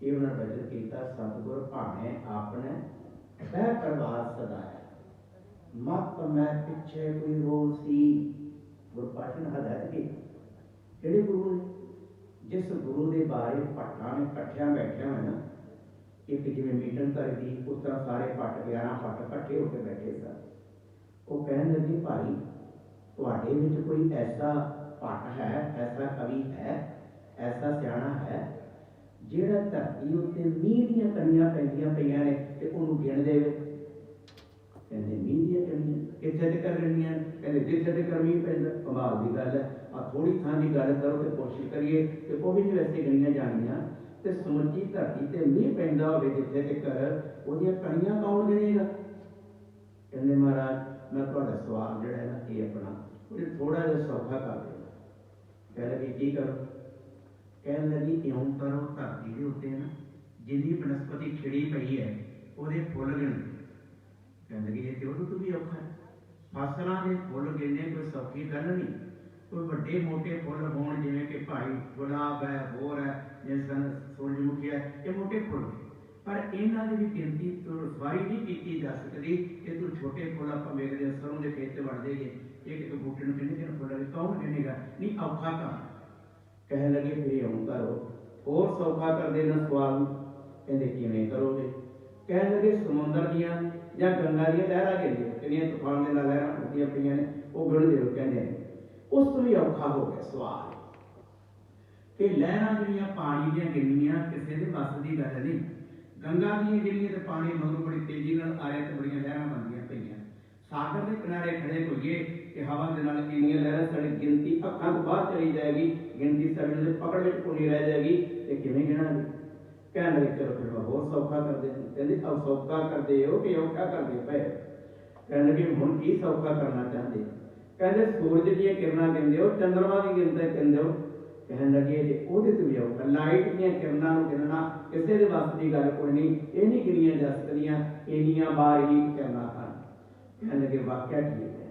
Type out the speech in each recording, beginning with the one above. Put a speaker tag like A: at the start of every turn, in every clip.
A: ये उन्होंने भजन किया सतगुर भाने आपने वह परिवार सदाया मत मैं पिछे कोई रोल सी। गुरु पातशाह ने हदायत की जेडे गुरु ने जिस गुरु के बारे भट्टां ने कट्ठिया बैठे हुए ना एक जिवें मीटिंग करदी उस तरह सारे भट्ट 11 भट्ट इकट्ठे होकर बैठे सन। वो कहने लगे भाई तुहाडे विच कोई ऐसा भट्ट है ऐसा कवि है ऐसा सियाणा है जिहड़ा धरती उत्ते मींह दीआं कणियां पैंदियां पईआं ने ते उहनूं गिण देवे। कहंदे मींह दीआं कणियां कित्थे तक गिणनियां कहंदे जिथे तक मींह पैंदा। कमाल दी गल है आ थोड़ी थां दी गल करो ते कोशिश करिए ते वो भी नहीं वैसे गिणियां जाणियां ते समुची धरती ते मींह पैंदा होवे जिथे तक ओहदियां कणियां कौन गिणेगा। कहंदे महाराज मैं तुहाडा सवाल जिहड़ा है ना ये अपना थोड़ा जिहा सौखा कर देना। कह लगी की करो कहन लगी इउं करो धरती के उत्ते ना जिन्नी बनस्पति खिड़ी पई है ਉਹਦੇ फुल गिण। कहन लगी ये तो भी औखा है फसलों के फुल गिनने कोई सौखी गल नहीं। कोई वड्डे मोटे फुल होण जिवें कि भाई गुलाब है होर है जिस सूरजमुखी है ये मोटे फुल पर इन्हां दी भी गिनती तो रसवाई नहीं की जा सकती कि तू छोटे फुल आपां वेखदे सरों के खेत वड़ जाइए एक बूटे नूं किन्ने फुल कौन गिनेगा नहीं औखा काम। कहने लगे फिर इउं करो होर सौखा कर देना सवाल। कहंदे किवें करोगे। कहने लगे समुंदर दियां जां गंगा दियां लहरां गिणदे किन्नियां तूफान दे नाल लहरां उठदियां पईआं ने वो गिण दिओ। कहंदे उस तो भी औखा हो गया सवाल कि लहरां जिहड़ियां पानी दियां गिणनियां किसी दे बस दी गल नहीं। गंगा दियां गिणनियां ते पानी मगरों बड़ी तेजी नाल आ रिहा ते बड़ियां लहरां बनदियां पईआं। सागर के किनारे खड़े होइए कि हवा के नाल किन्नियां लहरां साडी गिनती अखां तो बाहर चली जाएगी गिनती साडी पकड़ में कोनी रह जाएगी ते किवें गिणांगे। कहने लगे चलो फिर होर सौखा कर दे। कहंदे अब सौखा करदे हो कि औखा करदे पए। कहने लगे हुण की सौखा करना चाहते। कहंदे सूरज दीयां किरणां गिणदे हो चंद्रमा दी गिनती गिणदे हो। कहन लगे जे ओहदे ते भी औखा लाइट दीयां किरणां नूं गिणना किसे दे वस दी गल कोई नहीं ये नहीं गिणियां जा सकदियां इन्नियां बारीक किरणां हन। कहन लगे वाकिया ठीक है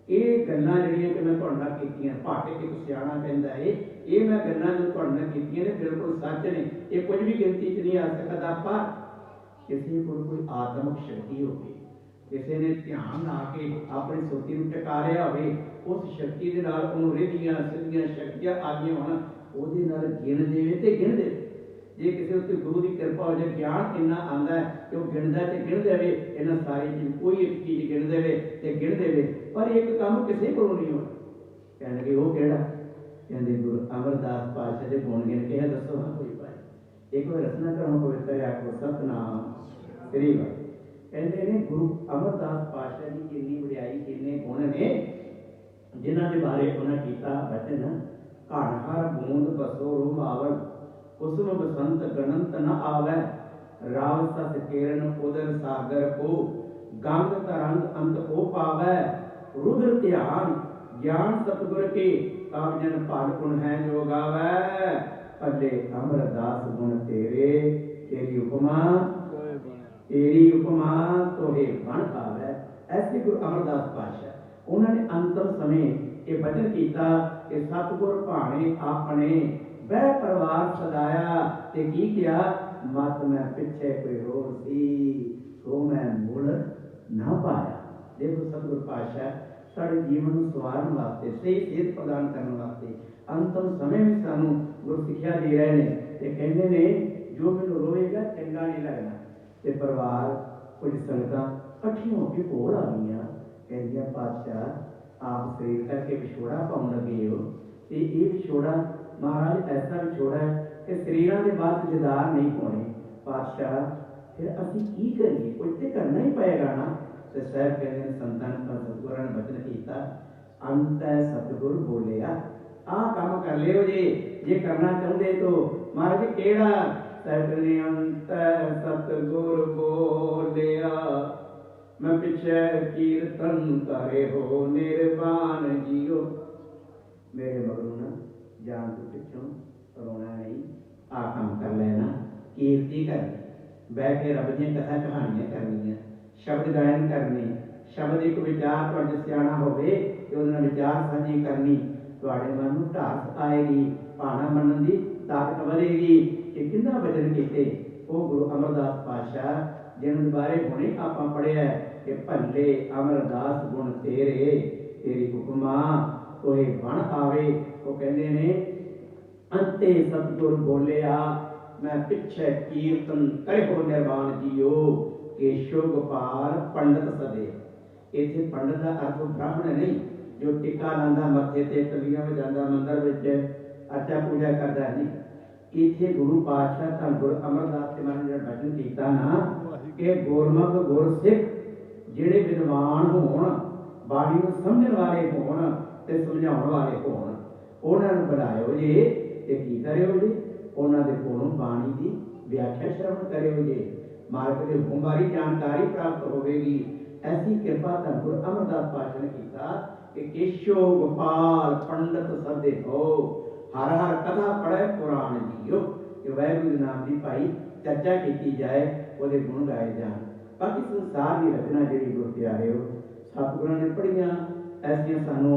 A: ये गल्लां जिहड़ियां कि मैं तुहाडे नाल कीतीआं भाट एक सियाणा कहंदा है ये मैं गल्लां जो तुहाडे नाल कीतीआं ने बिल्कुल सच ने ये कुछ भी गिनती च नहीं आ सकदा। पर किसी को कोई आत्मक शक्ति होवे किसी ने ध्यान ला के अपनी सोची नूं टिका लिया होवे उस शक्ति दे नाल उहनूं रिद्धियां सिद्धियां शक्तियां आदियां होण ਉਹਦੇ ਨਾਲ ਗਿਣ ਦੇਵੇ ਤੇ ਗਿਣ ਦੇ। ਜੇ ਕਿਸੇ ਉੱਤੇ ਗੁਰੂ ਦੀ ਕਿਰਪਾ ਹੋ ਜਾਏ ਗਿਆਨ ਇੰਨਾ ਆਉਂਦਾ ਹੈ ਕਿ ਉਹ ਗਿਣਦਾ ਤੇ ਗਿਣ ਦੇਵੇ ਇਹਨਾਂ ਸਾਰੀ ਚੀਜ਼ ਕੋਈ ਇੱਕ ਚੀਜ਼ ਗਿਣ ਦੇਵੇ ਤੇ ਗਿਣ ਦੇਵੇ ਪਰ ਇੱਕ ਕੰਮ ਕਿਸੇ ਕੋਲੋਂ ਨਹੀਂ ਹੋਣਾ। ਕਹਿਣ ਲੱਗੇ ਉਹ ਕਿਹੜਾ। ਕਹਿੰਦੇ ਗੁਰੂ ਅਮਰਦਾਸ ਪਾਤਸ਼ਾਹ ਦੇ ਗੁਣ ਗਿਣ ਕੇ ਦੱਸੋ ਹਾਂ ਕੋਈ ਭਾਈ ਇੱਕ ਵਾਰ ਰਸਨਾ ਕਰੋ ਪਵਿੱਤਰ ਆਖੋ ਸਤਨਾਮ ਸ੍ਰੀ ਵਾਹਿਗੁਰੂ। ਕਹਿੰਦੇ ਨੇ ਗੁਰੂ ਅਮਰਦਾਸ ਪਾਤਸ਼ਾਹ ਦੀ ਕਿੰਨੀ ਵਡਿਆਈ ਕਿੰਨੇ ਗੁਣ ਨੇ ਜਿਨ੍ਹਾਂ ਦੇ ਬਾਰੇ ਉਹਨਾਂ ਕੀਤਾ ਬਚਨ। घण हर बूंद बसो रुमावल कुसुम बसंत गणंत न आवे राव सत किरण उदर सागर को गंग तरंग अंत को पावे रुद्र ध्यान ज्ञान सतगुर के तब जन पाल गुण है जो गावे पल्ले अमरदास गुण तेरे तेरी उपमा तोहे बन पावे। ऐसे गुरु अमरदास पातशाह उन्होंने अंतिम समय ये वचन किया कि सतगुर भाणे अपने वह परिवार सदाया ते की किया मत मैं पिछे कोई रोल सी सो मैं मुल ना पाया। देखो सतगुर पातशाह साढ़े जीवन को सवारन वास्ते सही सेहत प्रदान करने वास्ते अंतिम समय में सानू गुर सिक्ख्या दे रहे हैं ते कहंदे ने जो मैनूं रोएगा चंगा नहीं लगना। ते परिवार कुछ संगतां इकट्ठियां होकर कोल आ गईयां कहंदियां पातशाह आप शरीर करके विछोड़ा पाउन लगे हो तो ये विछोड़ा महाराज ऐसा विछोड़ा है कि शरीर के बाद दीदार नहीं पाने। पातशाह फिर असीं की करिए कुछ तो करना ही पएगा ना। तो साहब कहते हैं संतान सतगुरां ने वचन किया अंत सतगुर बोलिया आ काम कर लियो जे करना चाहते तो महाराज केड़ा। साहब ने अंत सतगुर बोलिया मैं पिछे कीर्तन करे हो निर्वाण जियो। मेरे मगरों ना जान तो पिछों रोना नहीं आ काम कर लेना कीर्ति करनी बह के रब दी कथा कहानियां करनियां शब्द गायन करने शब्द एक विचार तुहाडे सियाणा होवे ते उहदे नाल विचार साझी करनी तुहाडे मन नूं ढास आएगी भाना मनन दी ताकत वधेगी कि किन्ना वचन कीते वो गुरु अमरदास पातशाह जिन्होंने बारे हुणे आपां पढ़िया कि भले अमरदास गुण तेरे तेरी हुक्मा कोई बण आवे। वो कहते ने अंते सतगुर बोलिया मैं पिछे कीर्तन करे हो निर्वाण जियो केशव गोपाल पंडित सदे। इत्थे पंडित का अर्थ ब्राह्मण नहीं जो टिक्का लांदा मत्थे ते तलियां वजांदा मंदिर विच अर्चा पूजा करदा नहीं। इत्थे गुरु पातशाह धन गुरु अमरदास जी महाराज ने बचन कीता ना कि गुरमुख गुरसिख जिहड़े विद्वान होण बाणी नूं समझण वाले होण ते समझाउण वाले होण उन्हां नूं बुलायो जे ते की करियो जे उन्हां दे कोलों बाणी दी व्याख्या श्रवण करियो जे मार्ग दे हुकम बारी जानकारी प्राप्त होवेगी। ऐसी कृपा धन गुरु अमरदास पातशाह ने कीता कि केशव गोपाल पंडित सदे हो हर हर कथा पढ़े पुराण जियो कि वाहिगुरू नाम की भाई चर्चा की जाए वो गुण गाए जान। बाकी संसार की रचना जी गुरु प्यारे हो सतगुरां ने पढ़िया ऐसिया सानू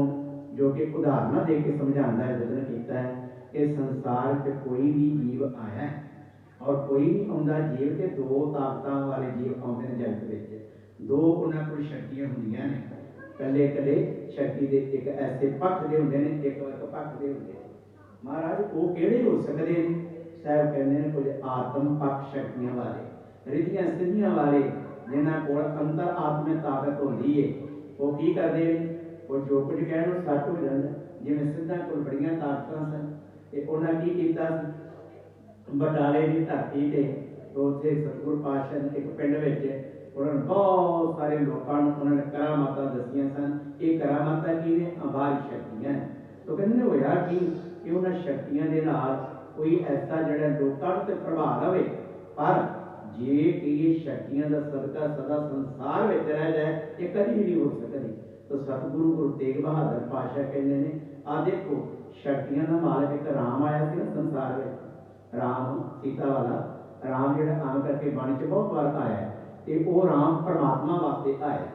A: जो कि उदाहरण दे के समझाता है जतन किया है कि संसार च कोई भी जीव आया है और कोई भी आउंदा जीव के दो ताकतां वाले जीव आउंदे ने जगत विच दो उन्हां कोल शक्तियां हुंदियां ने कले कले शक्ति दे एक ऐसे पक्ष दे हुंदे ने एक पक्ष दे हुंदे ने। महाराज वो किहड़े हो सकदे ने साहब कहंदे ने कुछ आत्म पक्ष शक्तियां वाले रिद्धियां सिद्धियां वाले जिन्हां कोल अंतर आत्मिक ताकत होंदी है वो की करदे ने वो जो कुछ कहण वो सच हो जांदा। जिवें सिद्धां कोल बड़ियां ताकतां सन ते उन्हां की कीता बटाले की धरती से उत्थे सतगुरु पातशाह ने एक पिंड विच उन्होंने बहुत सारे लोगों उन्होंने करामात दसियां सन। ये करामात की ने अबारी शक्तियां तो कहते ने होया कि उन्होंने शक्तियां दे नाल कोई ऐसा जिहड़ा लोकां ते प्रभाव रहे पर जे ये शक्तियां दा सदका सदा संसार विच रह जाए ये कभी भी नहीं हो सकदी। तो सतगुरु गुरु तेग बहादुर पातशाह कहते ने आ देखो शक्तियां दा मालक एक राम आया सी ना संसार में राम सीता वाला राम जिहड़ा आम करके बाणी च बहुत बार आया ते वो राम परमात्मा वास्ते आया।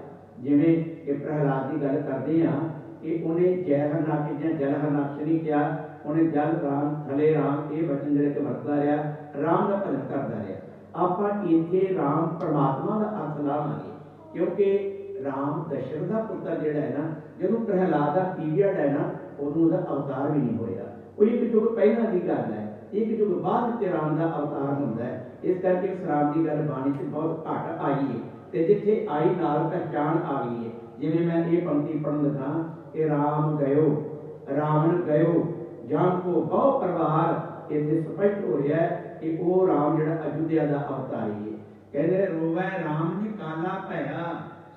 A: जिवें कि प्रहलाद की गल करते हैं कि उन्हें जय हरनाक्ष या जल हरनाक्ष नहीं किया उन्हें जल राम थले राम ये वचन जिहड़े कि वरतदा रहा राम का भजन करता रहा। आपां इत्थे राम परमात्मा का अर्थ लावांगे क्योंकि राम दशरथ का पुत्र जिहड़ा है ना जदों प्रहलाद का पीरियड है ना उदों उहदा अवतार भी नहीं होया। वो एक युग पहला की गल है एक युग बाद ते राम का अवतार होंदा है। इस करके इस राम की गल बाणी से बहुत घट आई है ते जिथे आई नाल पहचान आ गई है। जिवें मैं ये पंक्ति पढ़न लगा कि राम गयो रावण गयो जान को बहु परिवार इत्थे स्पष्ट हो रहा है कि वो राम जिहड़ा अयोध्या का अवतारी है। कहते रोवै राम ने काला भैया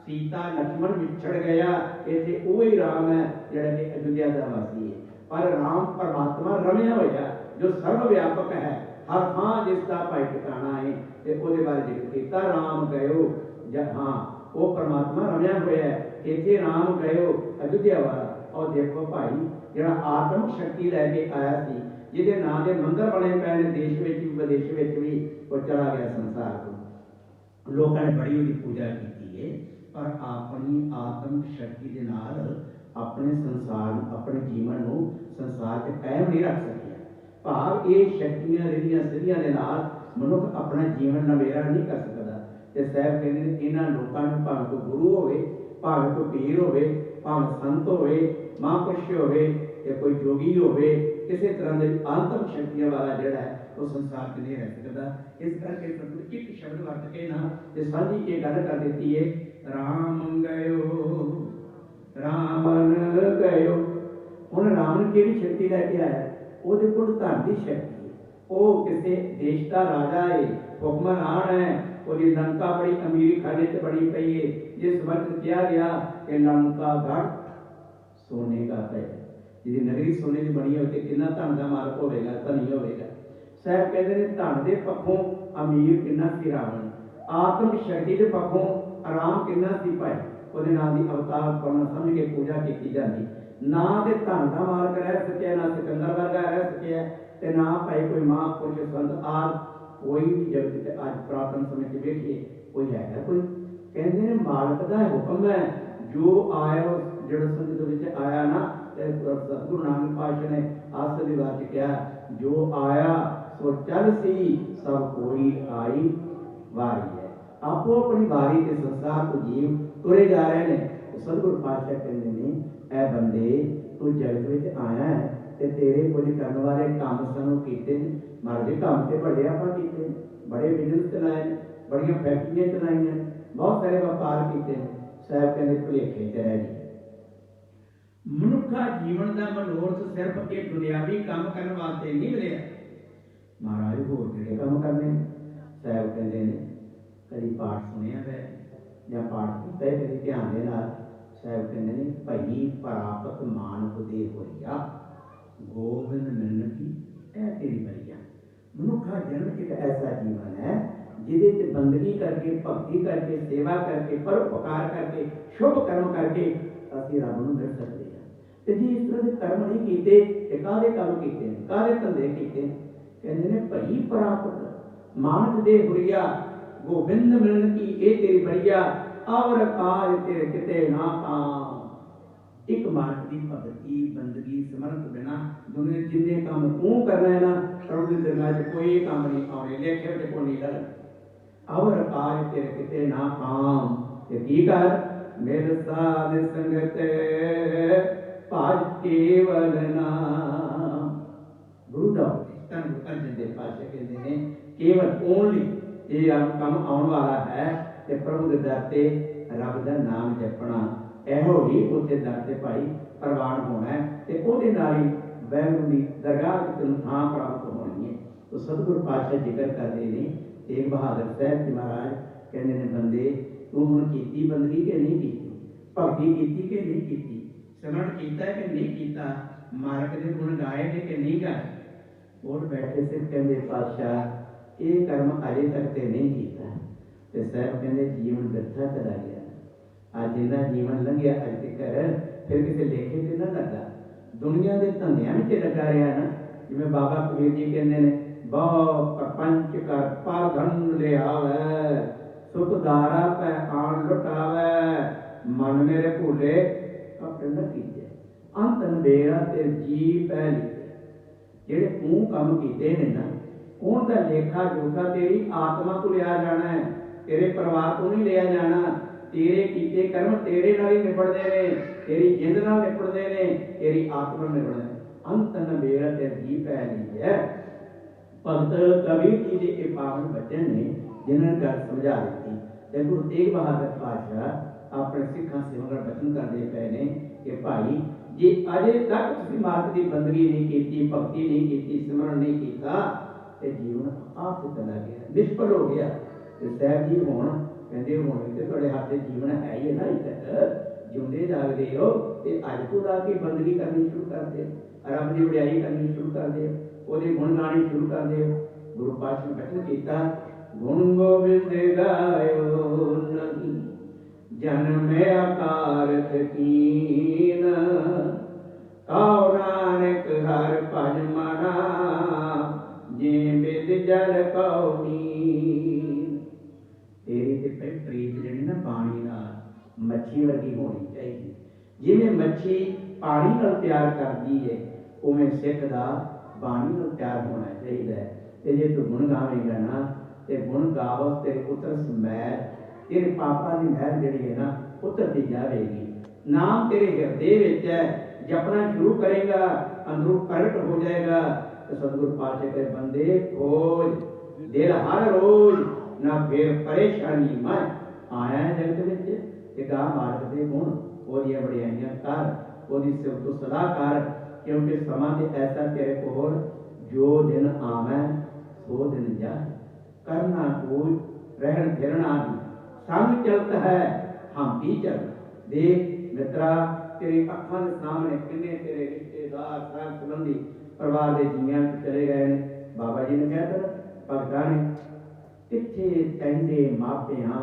A: सीता लक्ष्मण विछड़ गया इत्थे वही राम है जिहड़ा कि अयोध्या का वासी है। पर राम परमात्मा रमिया होया जो सर्वव्यापक है हर थां जिसका भाई ठिकाना है ते ओहदे बारे जिक्र कीता राम गयो हाँ वो परमात्मा रमिया होया है इत्थे राम गयो अयोध्या वाला। और देखो भाई जिहड़ा आत्मक शक्ति लैके आया सी जिहदे नाम दे मंदिर बने पए ने देश विच भी विदेश विच भी वो चला गया संसार को लोगों ने बड़ी उसकी पूजा की है पर अपनी आत्मक शक्ति के नाल अपने संसार अपने जीवन को संसार के कायम नहीं रख सके। भाव ये शक्तियां रिद्धियां सिद्धियां के नाल मनुख अपना जीवन नवेरा नहीं कर सकता। ते साहब कहते इन्हां लोकां नूं भावें कोई गुरु होवे भावें कोई पीर होवे भावें संत होवे महापुरुष होवे या कोई जोगी होवे किसी तरह की आंतरिक शक्तियां वाला जिहड़ा है वो संसार में नहीं रह सकता। इस करके सतगुरु एक शब्द वर्त के ना ते साझी ये गल कर देती है राम गयो रावण गयो। हुण रावण किहड़ी शक्ति लैके आया ਉਹਦੇ ਕੋਲ ਧਨ ਦੀ ਸ਼ਕਤੀ ਹੈ ਉਹ ਕਿਸੇ ਦੇਸ਼ ਦਾ ਰਾਜਾ ਹੈ ਹੁਕਮਰਾਨ ਹੈ ਉਹਦੀ ਲੰਕਾ ਬੜੀ ਅਮੀਰ ਖਾਨੇ ਤੇ ਬਣੀ ਪਈ ਹੈ ਜਿਸ ਵਕਤ ਕਿਹਾ ਗਿਆ ਕਿ ਲੰਕਾ ਘਰ ਸੋਨੇ ਦਾ ਹੈ ਜਿਹਦੀ ਨਗਰੀ ਸੋਨੇ ਦੀ ਬਣੀ ਹੋਵੇ ਤੇ ਕਿੰਨਾ ਧਨ ਦਾ ਮਾਲਕ ਹੋਵੇਗਾ ਧਨੀ ਹੋਵੇਗਾ। ਸਾਹਿਬ ਕਹਿੰਦੇ ਨੇ ਧਨ ਦੇ ਪੱਖੋਂ ਅਮੀਰ ਕਿੰਨਾ ਸੀ ਰਾਵਣ ਆਤਮ ਸ਼ਕਤੀ ਦੇ ਪੱਖੋਂ ਆਰਾਮ ਕਿੰਨਾ ਸੀ ਭਾਈ ਉਹਦੇ ਨਾਲ ਦੀ ਅਵਤਾਰ ਪਰਮ ਸਮਝ ਕੇ ਪੂਜਾ ਕੀਤੀ ਜਾਂਦੀ ना तो धन का मालक रह सके ना सिकंदर वर्गा रह सके ते ना भाई कोई महापुरुष संत आज कोई भी जगत अज पुरातन समय से देखिए कोई है कोई कहते हैं मालक का हुक्म है जो आया जो संगत आया ना सतगुरु नानक पातशाह ने आस दीवार कहा जो आया सो चल सी सब कोई आई वारी है। आपो अपनी वारी के संसार तो जीव तुरे जा रहे हैं। तो सतगुरु पातशाह कहते हैं ऐ बंदे तू जगत में आया है ते तेरे कुछ करने वाले काम सानू कीते महाराज जी काम ते बड़े आप कीते बड़े बिजनेस चलाए बड़िया फैक्ट्रियां चलाइया बहुत सारे व्यापार किए साहब कहते भुलेखे च रह गए। मनुखा जीवन का मनोरथ सिर्फ एक दुनियावी काम करने वास्ते नहीं मिले महाराज होर किहड़े काम करने साहब कहते हैं कभी पाठ सुनिया है या पाठ किया है कभी ध्यान दे नाल साहब कहते हैं भई प्राप्त मानव दे होइया गोविंद मिलन की ऐ तेरी बलिया। मनुखा जन्म एक ऐसा जीवन है जिदे च बंदगी करके भक्ति करके सेवा करके परोपकार करके शुभ कर्म करके असीं रब नूं मिल सकते हैं। ते जे इस तरह के कर्म नहीं कीते ते काहदे काम कीते काहदे धंधे कीते कहंदे ने भई प्राप्त मानव दे होइया गोविंद मिलन की ए तेरी बलिया अवर काज तेरे किते ना पां। एक मार्ग की भगती बंदगी समर्थ बिना दुनिया जिन्ने काम तू करना है ना प्रभु के दरबार च कोई काम नहीं आने लेखे ते कोई नहीं लग अवर काज तेरे किते ना काम ते की कर मेरे साध संगत पाज केवल नाम। गुरु दा तन अर्जन देव पातशाह कहते हैं केवल ओनली ये काम आने वाला है ते प्रभु के दर ते रब दा नाम जपना ਇਹੋ ਹੀ ਉੱਥੇ ਦਰ ਤੇ ਭਾਈ ਪ੍ਰਵਾਨ ਹੋਣਾ ਹੈ ਤੇ ਉਹਦੇ ਨਾਲ ਹੀ ਵੈਗੁਰੂ ਦੀ ਦਰਗਾਹ ਵਿੱਚ ਤੈਨੂੰ ਥਾਂ ਪ੍ਰਾਪਤ ਹੋਣੀ ਹੈ। तो सतगुरु पातशाह जिक्र करते हैं तेग बहादुर साहब जी महाराज कहते हैं बंदे तू हुण कीती बंदगी कि नहीं कीती भगती कीती कि नहीं कीती सिमरन कीता कि नहीं कीता मार्ग के गुण गाए ने कि नहीं गाए। और बैठे से कहते पातशाह ये कर्म अजे तक तो नहीं किया तो साहब कहते जीवन व्यर्था चला गया आज जिन्ना जीवन लंघिया अज तक फिर किसी लेखे से ना लगा दुनिया के धंधिया में लगा रहा ना जिवें बाबा कबीर जी कहते हैं बहु प्रपंच कर पर धन ले आवे सुख दारा पै आन लुटावे मन मेरे भूले अपने न कीजे अंत नबेरा ते जी पै लीते जेड़े तू काम कीते ने ना उनका लेखा जोखा तेरी आत्मा को लिया जाना है तेरे परिवार को नहीं लिया जाना तेरे कीते कर्म तेरे नाल ही निपटदे ने तेरी जिंद नाल निपटदे ने तेरी आत्मा निपटदे अंत नबेरा ते जी पै ली है। भगत कबीर जी के ये पावन बचन ने जिन्होंने गल समझा दी ते गुरु तेग बहादुर पातशाह अपने सिखां सेवक बचन करते पे ने कि भाई जे अजे तक तुसीं मार्ग की बंदगी नहीं की भक्ति नहीं की सिमरन नहीं किया ते जीवन आप चला गया निष्फल हो गया। तो साहब जी हुण कहते हुण तो तुहाडे हाथ जीवन है ही है ना अजे तक जिउंदे जागदे हो ते अज तो ला के बंदगी करनी शुरू कर दे रब की वडियाई करनी शुरू कर दे ਉਹਦੇ ਗੁਣ ਗਾਣੇ ਸ਼ੁਰੂ ਕਰ ਦਿਓ। ਗੁਰੂ ਪਾਤਸ਼ਾਹ ਨੇ ਬਚਨ ਕੀਤਾ ਗੁਣ ਗੋਬਿੰਦ ਗਾਇਓ ਨਹੀਂ ਜਨਮ ਆਕਾਰਤ ਕੀਨ ਕਉ ਨਾਨਕ ਹਰਿ ਭਜ ਮਨਾ ਜੇ ਬਿਦ ਜਲ ਕਉ ਨੀਨ। ਤੇਰੀ ਤੇ ਪਈ ਪ੍ਰੀਤ ਜਿਹੜੀ ਨਾ ਪਾਣੀ ਨਾਲ ਮੱਛੀ ਵਰਗੀ ਹੋਣੀ ਚਾਹੀਦੀ ਜਿਵੇਂ ਮੱਛੀ ਪਾਣੀ ਨਾਲ ਪਿਆਰ ਕਰਦੀ ਹੈ ਉਵੇਂ ਸਿੱਖ ਦਾ बाणी को प्यार होना चाहिए है। जे तू गुण गावेगा ना तो गुण गावो तेरे उतर मैल तेरे पापा की महल जी है ना उतरती जाएगी। नाम तेरे हृदय विच है जपना शुरू करेगा अंदरों प्रगट हो जाएगा। तो सतगुरु पातशाह के बंदे खोज दिल हर रोज ना फिर परेशानी मैं आया जगत विच गा मार्ग के गुण ओदियां वडियाइयां कर ओदी सिफत सलाह कर क्योंकि समा ते ऐसा तेरे को जो दिन आवे सो दिन जाए करना कोई रहन फिरना भी संग चलता है हम भी चल देख मित्रा तेरी अखां के सामने किन्ने तेरे रिश्तेदार साथ संबंधी परिवार के जीआं चले गए ने। बाबा जी ने कहता भगतां ने किथे कहंदे मापियां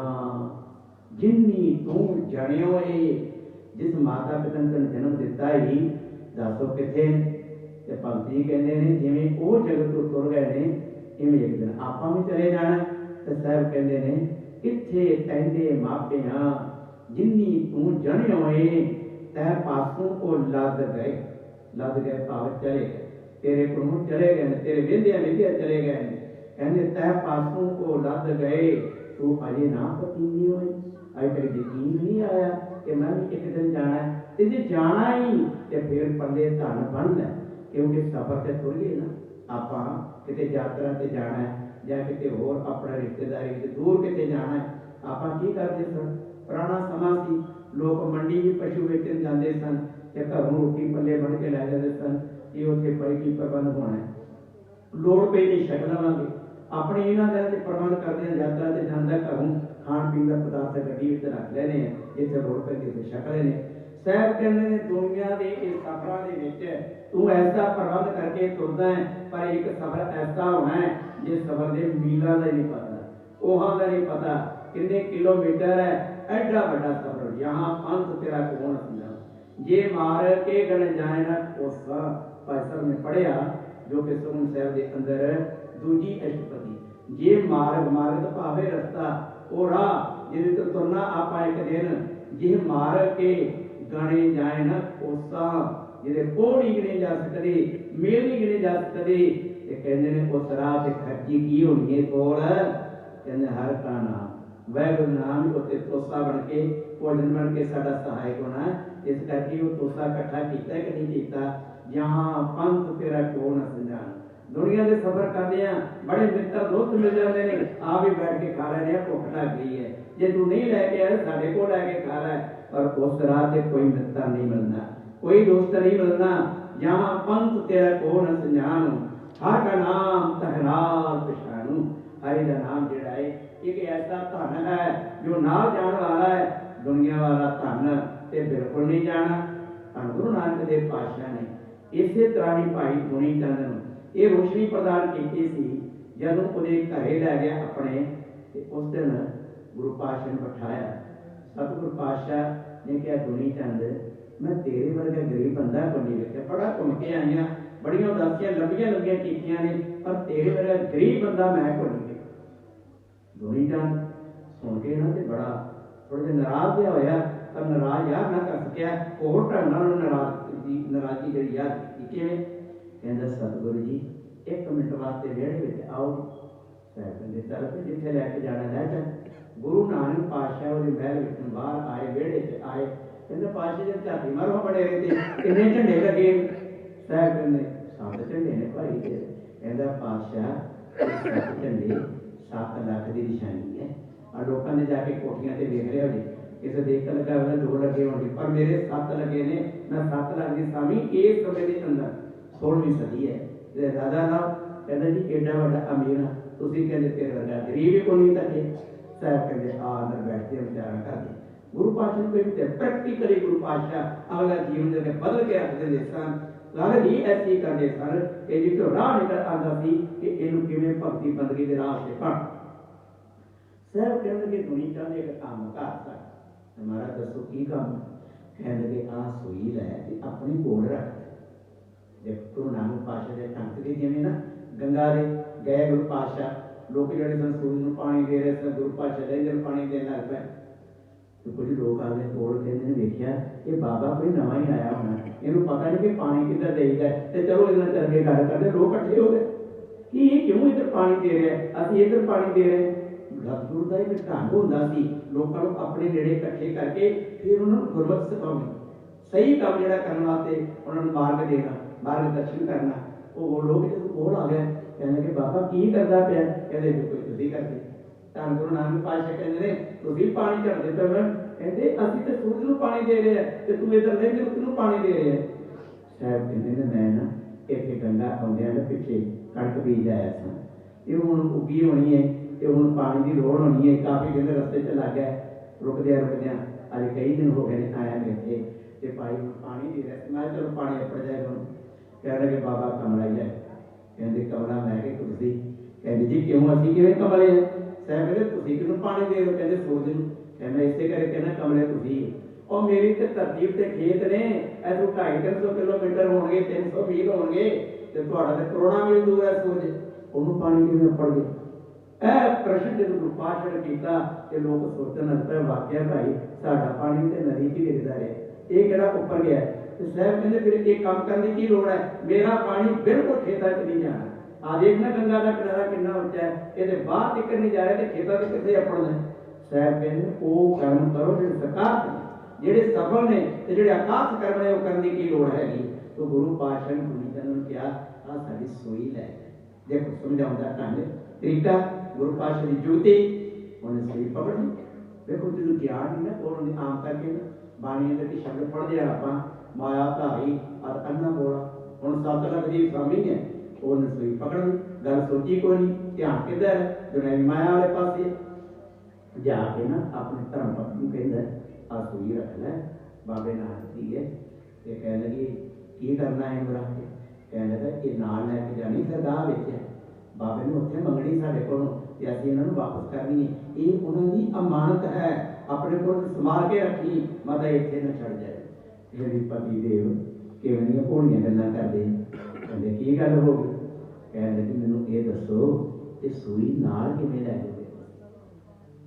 A: जिन्नी तू जणियो ए जिस माता पिता ने जन्म दिता ही दसो किथे ते भगती कहते हैं जिवें वो जगत तो तुर गए ने इवें एक दिन आपां भी चले जाना। तो साहब कहते हैं किथे कहंदे मापियां जिन्नी तू जणियो ए तै पासों ओ लद गए भाव चले गए तेरे को चले गए, तेरे वेंदिया वेंदिया चले गए। कहते तह पासों को लद गए, तू अजे ना पतीनी होई। अजे तेरे यकीन नहीं आया कि मैं भी एक दिन जाना है। ते जे जाना ही तो फिर पल्ले धन बन लै, क्योंकि सफर से तुर गए ना। आप किते यात्रा से जाना है या किते होर अपना रिश्तेदारी से दूर किते जाना है, आप की करते सन? पुराना समा सी, लोग मंडी भी पशु वेचन जाते सन, ते घरों रोटी पल्ले बन के लै जाते सन कि उत्थे भाई की प्रबंध होना है। लोड़ पे तो छक लवांगे, अपने इन्होंने दिनों से प्रबंध करते हैं। यात्रा से जाता घरों खाण पीन का पदार्थ गड्डी रख लेने, जिथे लोड़ पैंदी उत्थे छक लेने। साहब कहते हैं दुनिया के इस सफर के तू ऐसा प्रबंध करके तुरदा है, पर एक सफर ऐसा होना है जिस सफर के मीलों का नहीं पता, ओहां का नहीं पता, कितने किलोमीटर है, एडा बड़ा सफर। यहाँ अंत तेरा कौन समझा, जे मार के गण जाए ना कोसा। भाई साहब ने पढ़िया जो कि सुखमनी साहब के अंदर दूजी अष्टपदी, जे मार्ग मार्ग तो भावे रस्ता वो राह जिसे तो तुरना आप एक दिन, जे मार के गणे जाए ना कोसा, जिसे पौड़ी गिने जा सकते, मेल नहीं गिने जा सकते। कहते ने उस राह से खर्ची की होनी है कोल, कहते हर का नाम वाहगुरू नाम उत्ते तोसा बन के भोजन बन के साडा सहायक होना है। इस करके वो तोसा इकट्ठा किया कि नहीं किया, जहाँ पंथ तेरा क्यों न समझान। दुनिया के सफर करते हैं, बड़े मित्र दोस्त मिल जाते हैं, आप ही बैठ के खा रहे हैं, भुख लग गई है, जे तू नहीं लैके आया साढ़े को लैके खा रहा है। पर उस राह से कोई मित्र नहीं मिलना, कोई दोस्त नहीं मिलना, जहाँ पंथ तेरा क्यों न समझान। हर का नाम तहरार पछाणू, हरि का नाम जिहड़ा है एक ऐसा धन है जो नाल जाने वाला है, दुनिया वाला धन ते बिल्कुल नहीं जाना। धन गुरु नानक देव पातशाह ने इसे तरह ही भाई गुणी चंद नूं ये रोशनी प्रदान की सी। जदों उहदे घरे लै गया अपने, ते उस दिन गुरु पातशाह ने बिठाया। सतगुरु पातशाह ने कहा गुणी चंद, मैं तेरे वर्गा गरीब बंदा कोई नहीं वेख्या, बड़ा घूम के आईया, बड़िया उदासियां लंबिया लंबिया कीतियां ने, पर तेरे वर्गा गरीब बंदा मैं कोई नहीं। गुणी चंद सुन के ना ते बड़ा थोड़ा जिहा नाराज जिहा होया, पर नाराज यार ना कर सकिया, होर ढंग नाल नाराजगी जिहड़ी यार की किवें। कहंदा सतगुरु जी एक मिनट वास्ते विहड़े विच आओ। साहब कहंदे चल फिर जिथे लैके जाना लै जा। गुरु नानक पातशाह उहदे महल विचों बाहर आए, विहड़े च आए। कहंदे पातशाह जी झाती मारो बड़े रहते, किन्ने झंडे लगे? साहब कहंदे 7 झंडे ने भाई दे। कहंदा पातशाह 7 झंडे 7 लाख की निशानी है। और लोगों ने जाके कोठियां से देख रहे हो जी, किसी देख लगा होगा 2 लगे होंगे, पर मेरे 7 लगे ने। मैं 7 लाख की स्वामी इस समय के अंदर 16वीं सदी है। राजा ना कहता जी एडा बड़ा अमीर हाँ, तुसीं कहंदे तेरे वर्गा गरीब ही कोई नहीं तके। साहब कहंदे आ अंदर बैठते विचार करते। गुरु पातशाह कोई प्रैक्टिकली गुरु पातशाह अगला जीवन के बदल के रख देते सन। गल ही ऐसी करते सन कि जिसों राह निकल आता सी कि इनू किवें भगती बंदगी के राह से पढ़। साहब कहने लगे गुणी चंद एक काम कर सक, हमारा दसो की काम? कहने लगे आ सुई लै अपने कोल रख। गुरु नानक पातशाह के टंक के जिवें ना गंगा दे गए गुरु पातशाह, लोग जिहड़े सन सूरज नूं पानी दे रहे सन, गुरु पातशाह लहंदे नूं पानी देण लग पए। तो कुछ लोग आगे कोल कहते ने वेख्या कि बाबा कोई नवा ही आया होना, इन्हूं पता नहीं कि पानी किधर देईदा है, ते चलो इन्हां चल के गल करदे। लोग इकट्ठे हो गए कि ये क्यों इधर पानी दे रहा है, असीं इधर पानी दे रहे हैं। सतगुरु का एक ढंग होंदा सी लोकां नूं अपने नेड़े इकट्ठे करके फिर उन्हां नूं गुरमत सिखाउणी, सही काम जिहड़ा करन वास्ते उन्हां नूं मार्ग देना, मार्गदर्शन करना। वो लोग जदों कोल आ गए कहने कि बाबा की करदा पिया? कहंदे जो कोई तुसीं करदे। धन गुरु नानक पातशाह कहंदे ने तुसीं पानी चढ़दे पए हो, कहंदे असीं ते सूरज नूं पानी दे रहे हैं ते तू इधर लहंदे नूं पानी दे रहे हैं। साहब कहंदे ने मैं ना इत्थे गंगा आउंदिआं दे पिछे कणक बीज आया सां, ये हुण उगी होनी है, ये हुण पानी की लोड़ होनी है। काफ़ी दिन रस्ते च लग गए, रुकदिआं अज कई दिन हो गए आया इत्थे ते भाई पानी दे रहा। मैं चलो पानी अपड़ जाएगा। कह लगे बाबा कमला ही है। कहते कमला मैं कि तुसीं? कहते जी क्यों असीं किवें कमले हैं? साहब कहते तुसीं किहनूं पानी दे रहे हो? कहते सूरज नूं। कहना इसे करके कहना कमले तुसीं। और मेरी तो धरती उत्ते खेत ने इथों 250-300 किलोमीटर होणगे, 300 मील होणगे, ते तुहाडा ते करोड़ां मील दूर है सूरज, उहनूं पानी किवें अपड़ गए? यह प्रश्न जो गुरु पातशाह ने किया तो लोग सोचने लग पे वाकया भाई साडा पानी तो नदी च गिरदा रहा, ये किहड़ा उपर गया? तो साहब कहते फिर एक काम करने की लोड़ है, मेरा पानी बिल्कुल खेतों च नहीं जाना। आ देखना गंगा का किनारा कितना उच्चा है, ये बाहर तक नहीं जा रहा, तो खेतों से कितने अपड़ना। साहब कहते वो कर्म करो जो सरकार ਜਿਹੜੇ ਸਫਲ ਨੇ ਤੇ ਜਿਹੜੇ ਆਕਾਸ਼ ਕਰਮ ਨੇ ਉਹ ਕਰਨ ਦੀ ਕੀ ਲੋੜ ਹੈਗੀ। तो गुरु पातशाह ने गुरु जी ने कहा आ साडी सोई लै देखो समझाउंदा ढंग तरीका गुरु पातशाह की जुगती उन्हें सोई पकड़ ली। देखो जो ज्ञान है ना उन्होंने आम करके बाणी के शब्द पढ़ते हैं आप माया धारी और अन्ना बोला हूँ 7 लाख दी स्वामी है उन्हें सोई पकड़ ली। गल सोची कोई नहीं, ध्यान किधर है, दुनिया माया वाले पास जाके ना अपने धर्म पत्नी कहता आ सोई रख लै बाबे नानक दी है। कह लगी की करना है बुरा के कह लगा ये नाल लैके जानी दरगाह बाबे ने उत्थे मंगनी साढ़े को असीं इन्हां नूं वापस करनी है। ये उन्होंने अमानत है अपने को संभाल के रखनी, माता इत्थे ना छड़ जाए। मेरी पति देव किवें दी भोलियां गल्लां करदे कहंदे की गल हो गई। कह लगी मैनूं ये दसो ये सूई नाल किवें लै गए।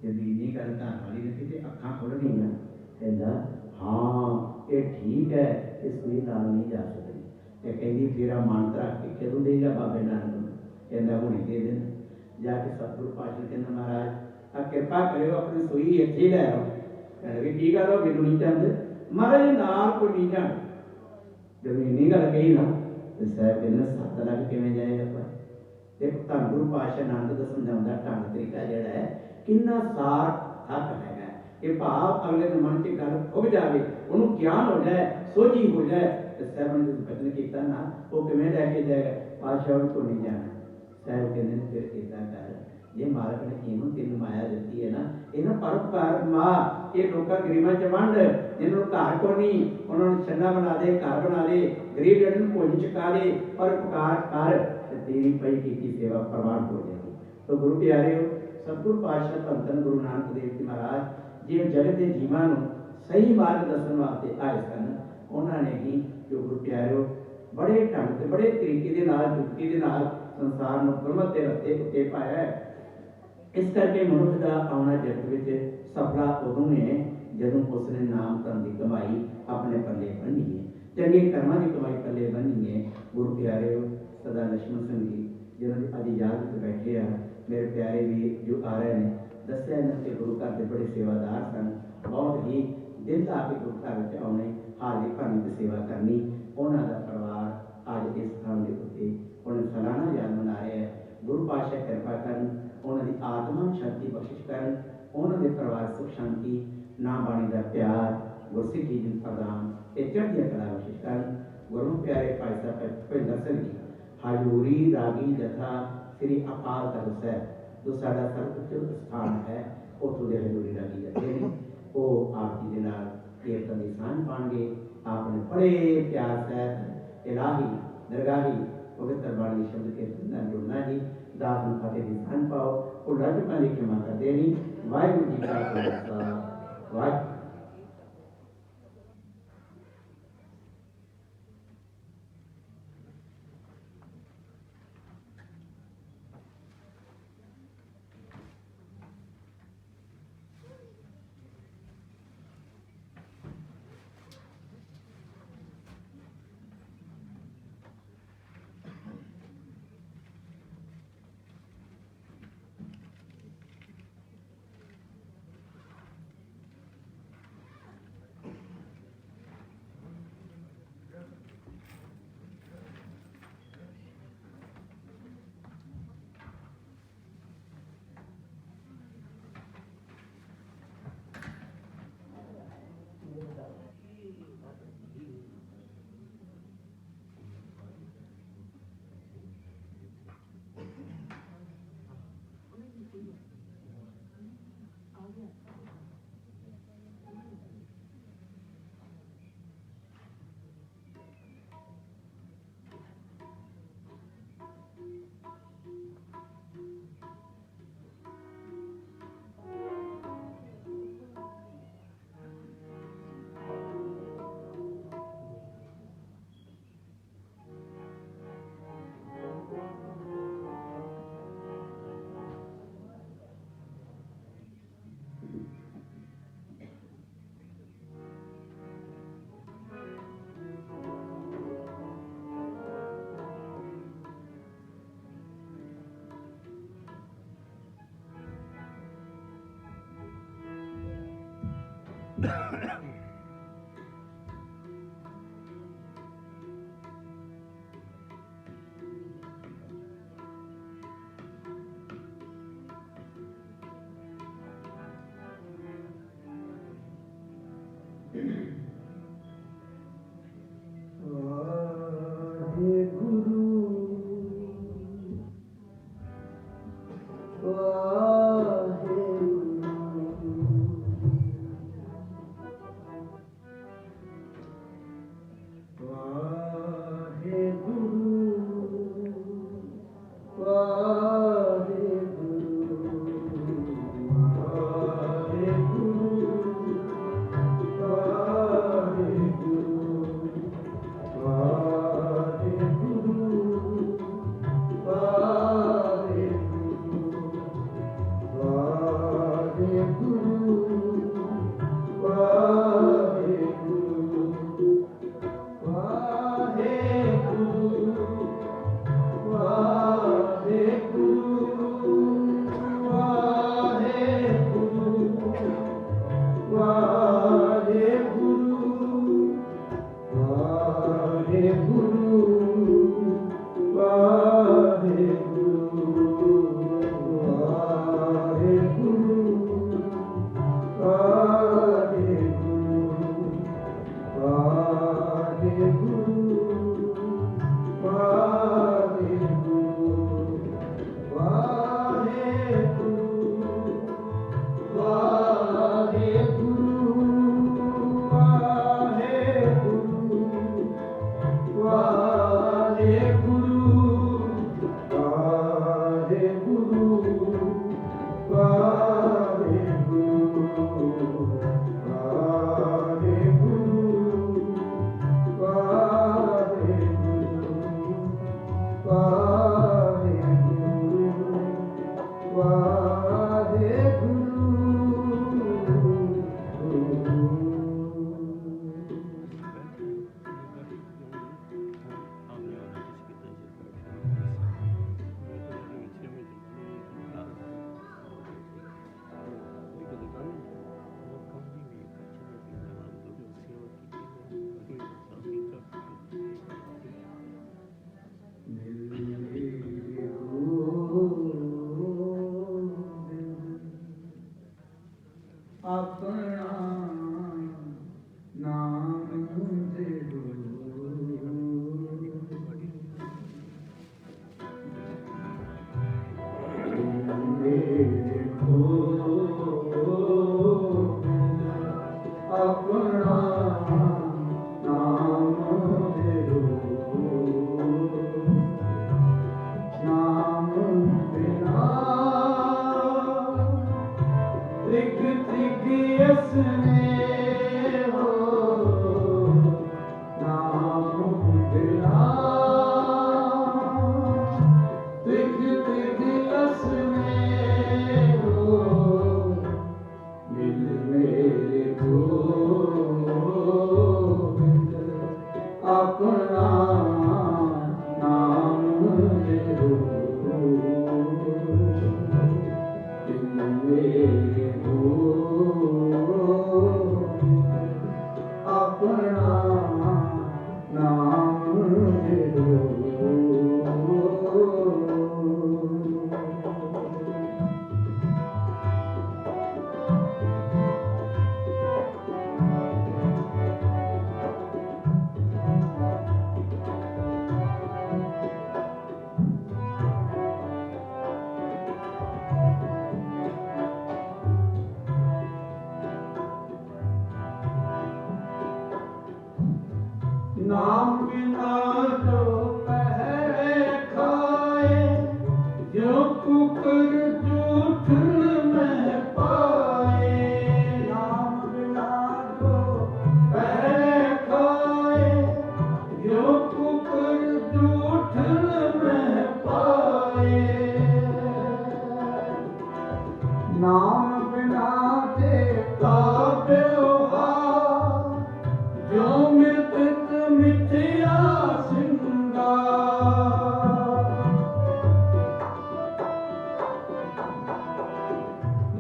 A: जब इन्नी गल घर वाली ने कि अखां खुल गईयां कहंदा हाँ ये ठीक है इस सूई नाल नहीं जा सकती। ते कहंदी तेरा मंत्र रख के कदों देगा बाबे नानक नूं, कहंदा हुणे दे देना। जाके सतगुरु पातशाह कहंदा महाराज आ किरपा करियो अपनी सूई इत्थे लै आओ। कह लगे की गल हो मैनूं नहीं चाहते महाराज नाल कोई नहीं जाना। जब इन्नी गल कही ना तो साहब कहंदे 7 लाख किवें जाएगा पर देखो धन गुरु पातशाह नानक दा समझाउंदा ढंग तरीका जिहड़ा है किन्ना सार थक हैगा। ये भाव अगले के मन की गल खुब जाए उन्होंने ज्ञान हो जाए सोझी हो जाए तो साहब ने जो बचन किया ना वो किवें लैके जाएगा पातशाह को नहीं जाना। साहब कहते हैं फिर इदा कर जे मालक ने इनू तेन माया दी है ना इन्हों परोपकार माँ ये लोग गरीबों च वंड जिन्होंने घर को नहीं उन्होंने छन्ना बना दे घर बना दे गरीब जन भोजन चुका दे परोपकार कर तेरी पई की सेवा प्रवान हो जाएगी। तो गुरु प्यारे हो सतगुरु पातशाह धन धन गुरु नानक देव जी महाराज जे जगत के जीवां नूं सही मार्ग दसन वास्ते आए सन उन्होंने ही जो गुरु प्यारे बड़े ढंग से बड़े तरीके के नाल जुक्ति के नाल संसार नूं गुरमत के रस्ते उत्ते पाया है। इस करके मनुष्य का आना जगत में सफला उदों है जदों उसने नाम धन की कमाई अपने पल्ले बनी है, चंगे कर्मां की कमाई पल्ले बनी है। गुरु प्यारे सदा लक्ष्मण सिंह जी जिन्होंने अज याद बैठे हैं मेरे प्यारे भी जो आ रहे हैं दस्या इन्होंने गुरु घर के बड़े सेवादार सन, बहुत ही दिल आके गुरु घर आने हाजरी भरने की सेवा करनी। उन्होंने परिवार अज इस स्थान के उत्ते उन्हें सालाना याद मना रहे हैं। गुरु पातशाह कृपा करन उन्होंने आत्मा शांति बख्शिश करन उन्होंने परिवार सुख शांति ना बाणी का प्यार गुरसिखी जी प्रदान ये चढ़िया कला बख्शिश करन। गुरु प्यारे भाई साहब भुपिंदर सिंह जी हजूरी रागी जथा श्री अकाल तख्त साहब जो साडा सर्वोच्च स्थान है उतों के हजूरी रागी जथे ने वो आप जी के नाल कीर्तन की सांझ पाएंगे। आपने बड़े प्यार सहित इलाही दरगाही पवित्र बाणी शब्द कीर्तन जुड़ना जी दास फतेह की सांझ पाओ और राज्यपाल की क्षमा कर देनी। वाहिगुरू जी का खालसा वाहिगुरू।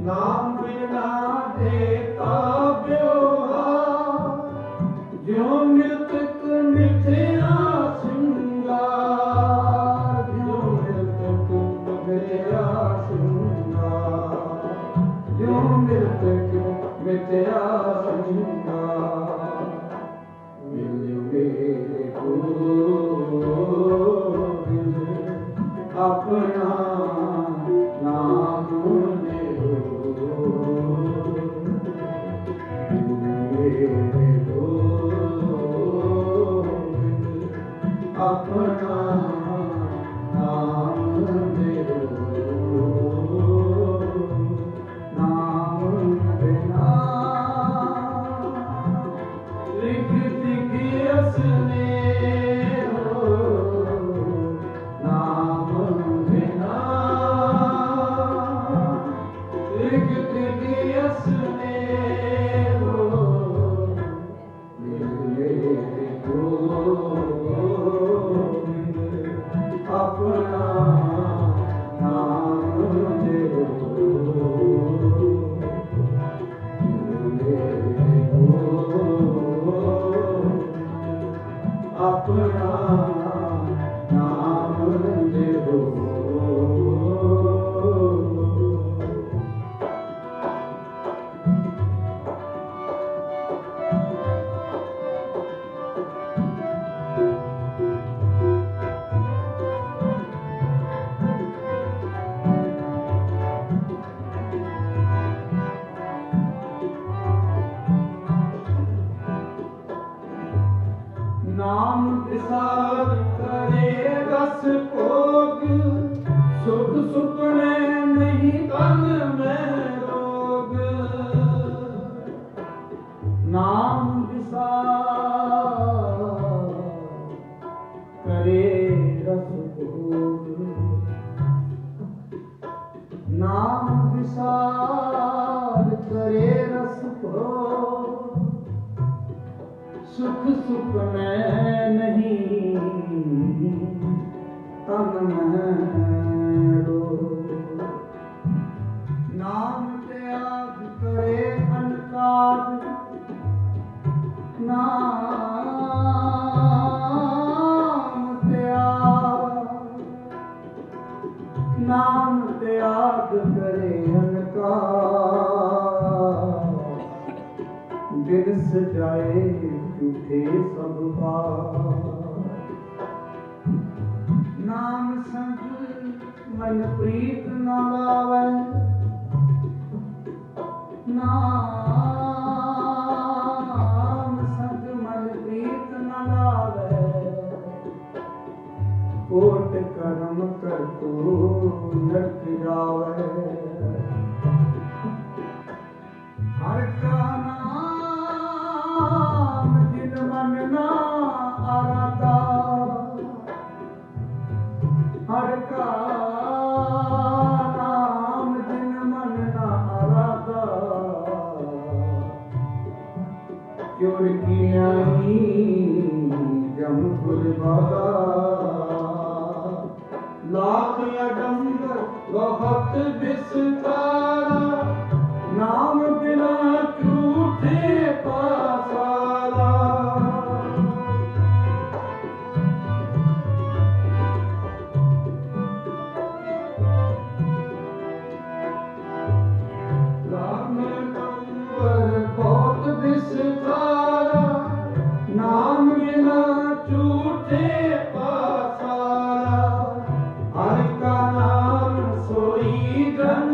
B: नाम बिना देता ब्योहा ਮ੍ਰਿਤਕ ਮਿਟਿਆ ਸੰਗਾ ਮਿਲ ਮੇਰੇ ਗੋਬਿੰਦ ਆਪਣਾ ਨਾਮ ਦਿਓ ਮੇਰੇ ਗੋਬਿੰਦ ਆਪਣਾ ਨਾਮ ਦਿਓ ਨਾਮ ਬਿਨਾ ਲਿਖਤ ਕਿਸ ਨੇ ਹੋ ਨਾਮ ਬਿਨਾ ਲਿਖਤ ਕਿਸ ਨੇ ਹੋ ਮਿਲੇ ਗੋਬਿੰਦ ਆਪਣਾ ਨਾਮ ਦਿਓ ਆਪਣਾ ਨਾਮ ਦਿਓ ਨਾਮ ਵਿਸਾਰ ਕਰੇ ਰਸ ਭੋਗ ਸੁਖ ਸੁਪਨੇ ਨਹੀਂ ਤਨ ਮੈਂ ਰੋਗ ਨਾਮ ਵਿਸਾਰ ਕਰੇ ਰਸ ਭੋਗ ਨਾਮ ਵਿਸਾਰ ਕਰੇ ਰਸ ਭੋਗ सुख सुपने नहीं तन में रोग नाम त्याग करे अनकाज नाम त्याग करे अनकाज बिरस जाए झूठे सब बात नाम संग मन प्रीत न लावे नाम संग मन प्रीत न लावे कोट कर्म कर तू नट जावे हर का नाम जिन मन ना आराधा हर का नाम जिन मन ना आराधा क्यों किया जम कुर्बादा लाख अडंबर बहुत विस्तारा नाम बिना झूठे पासारा नाम अडंबर बहुत विस्तारा नाम बिना झूठे पासारा हर का नाम सोई जन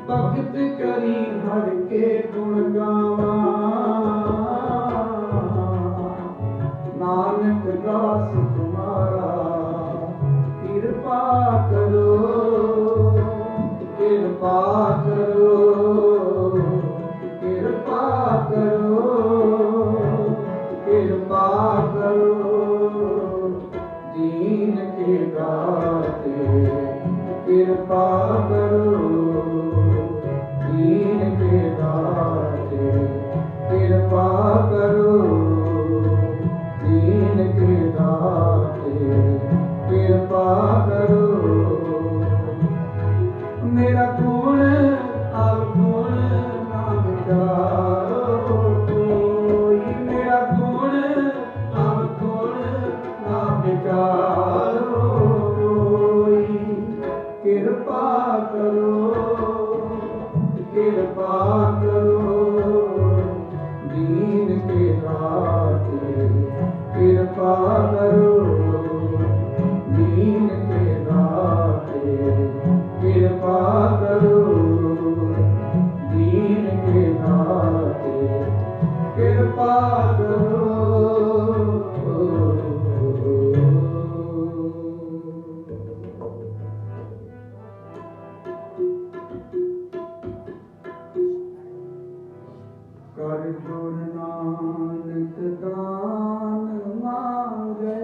B: भगत करी हर के गुण गावा नानक दास तुम्हारा कृपा करो कृपा करो कृपा करो कृपा करो दीन के दाते कृपा करो दीन के दाते कृपा करो दीन के दाते कृपा करो मेरा गुण अवगुण ना विचारो कोई मेरा गुण अवगुण ना विचारो कोई कृपा करो कृपा करो दीन के दाते कृपा करो दीन के दाते कृपा करो दीन के दाते कृपा करो कर जोर नानक दान मांगे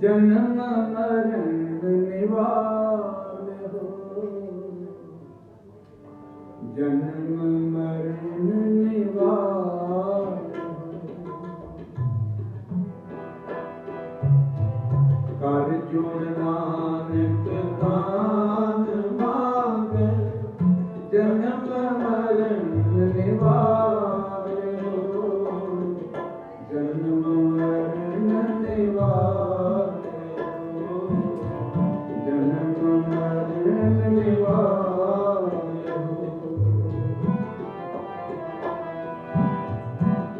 B: जन्म मरण निवार हो जन्म मरण निवार कर जोर नानक दान मांगे जन्म मरण निवार हो जन्म मरण निवार हो जन्म मरण निवार हो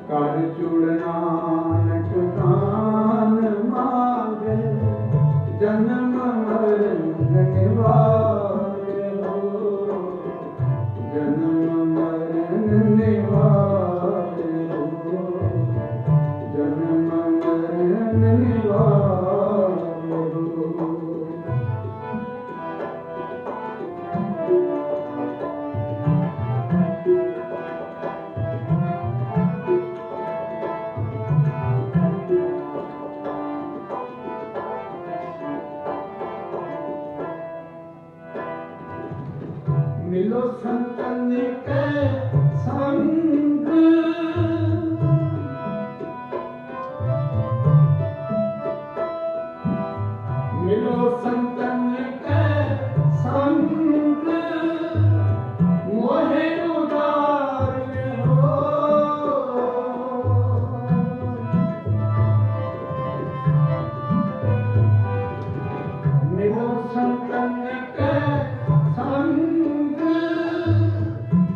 B: कर जुड़ नानक दान मांगे जन्म मरण निवार हो जन्म मरण निवार हो जन्म मरण निवार हो मिलो संतन के संग मिलो संतन के संग मोहे उदार हो मिलो संतन के संग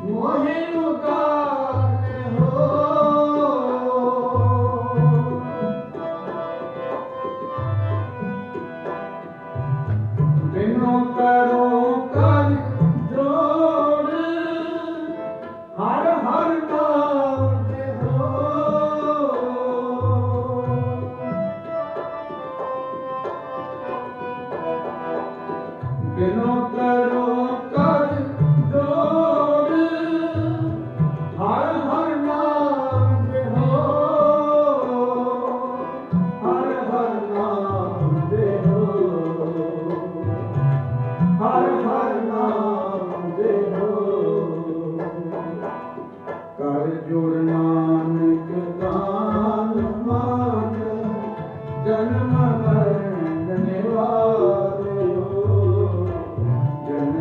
B: मोहे उदार हो बिनो करो कर जोड़ हर हर नाम दे हो बिनो करो कर जोड़ हर हर नाम दे हो हर हर नाम दे हो हर हर नाम दे हो कर जोड़ नानक दान मांगे जन्म मरण निवार हो जन्म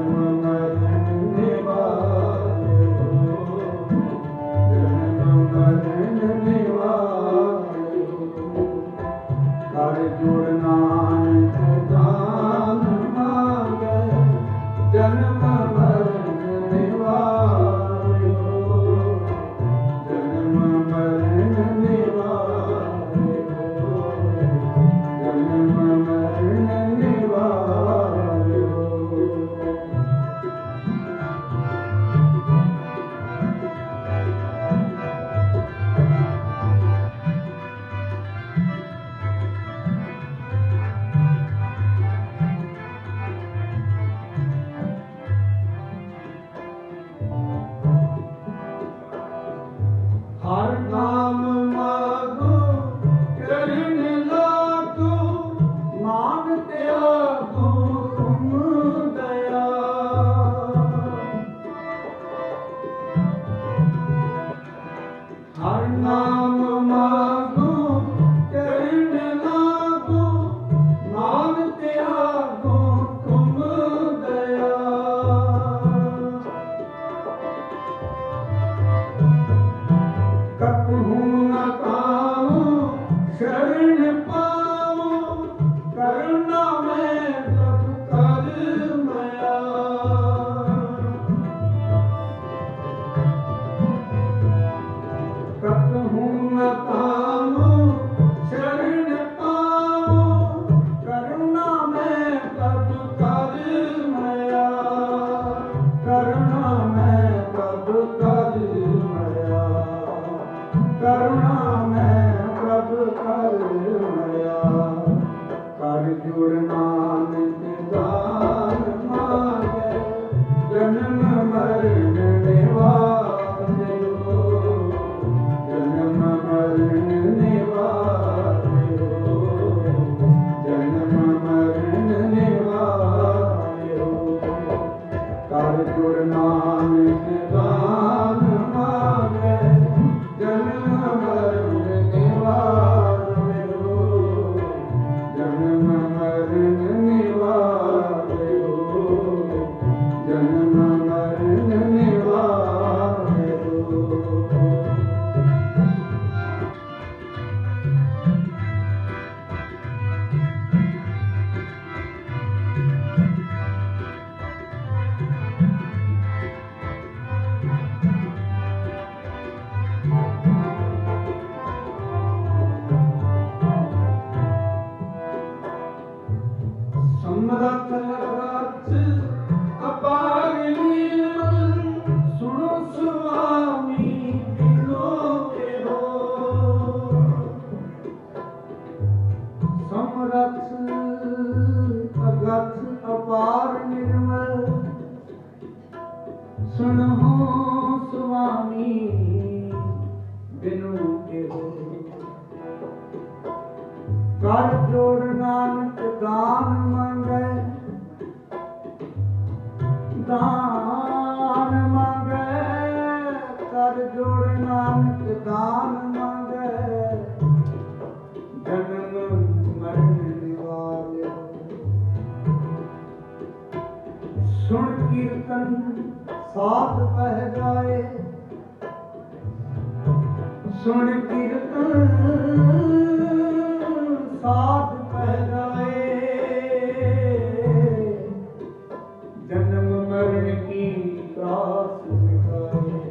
B: सुनो स्वामी बिनु के हो कर जोड़ नानक दान मांगे दान मांगे कर जोड़ नानक दान मांगे जन्म मरण निवारे सुन कीर्तन साथ पह जाए सुन कीर्तन साथ पह जाए जन्म मरण की त्रास मिटाए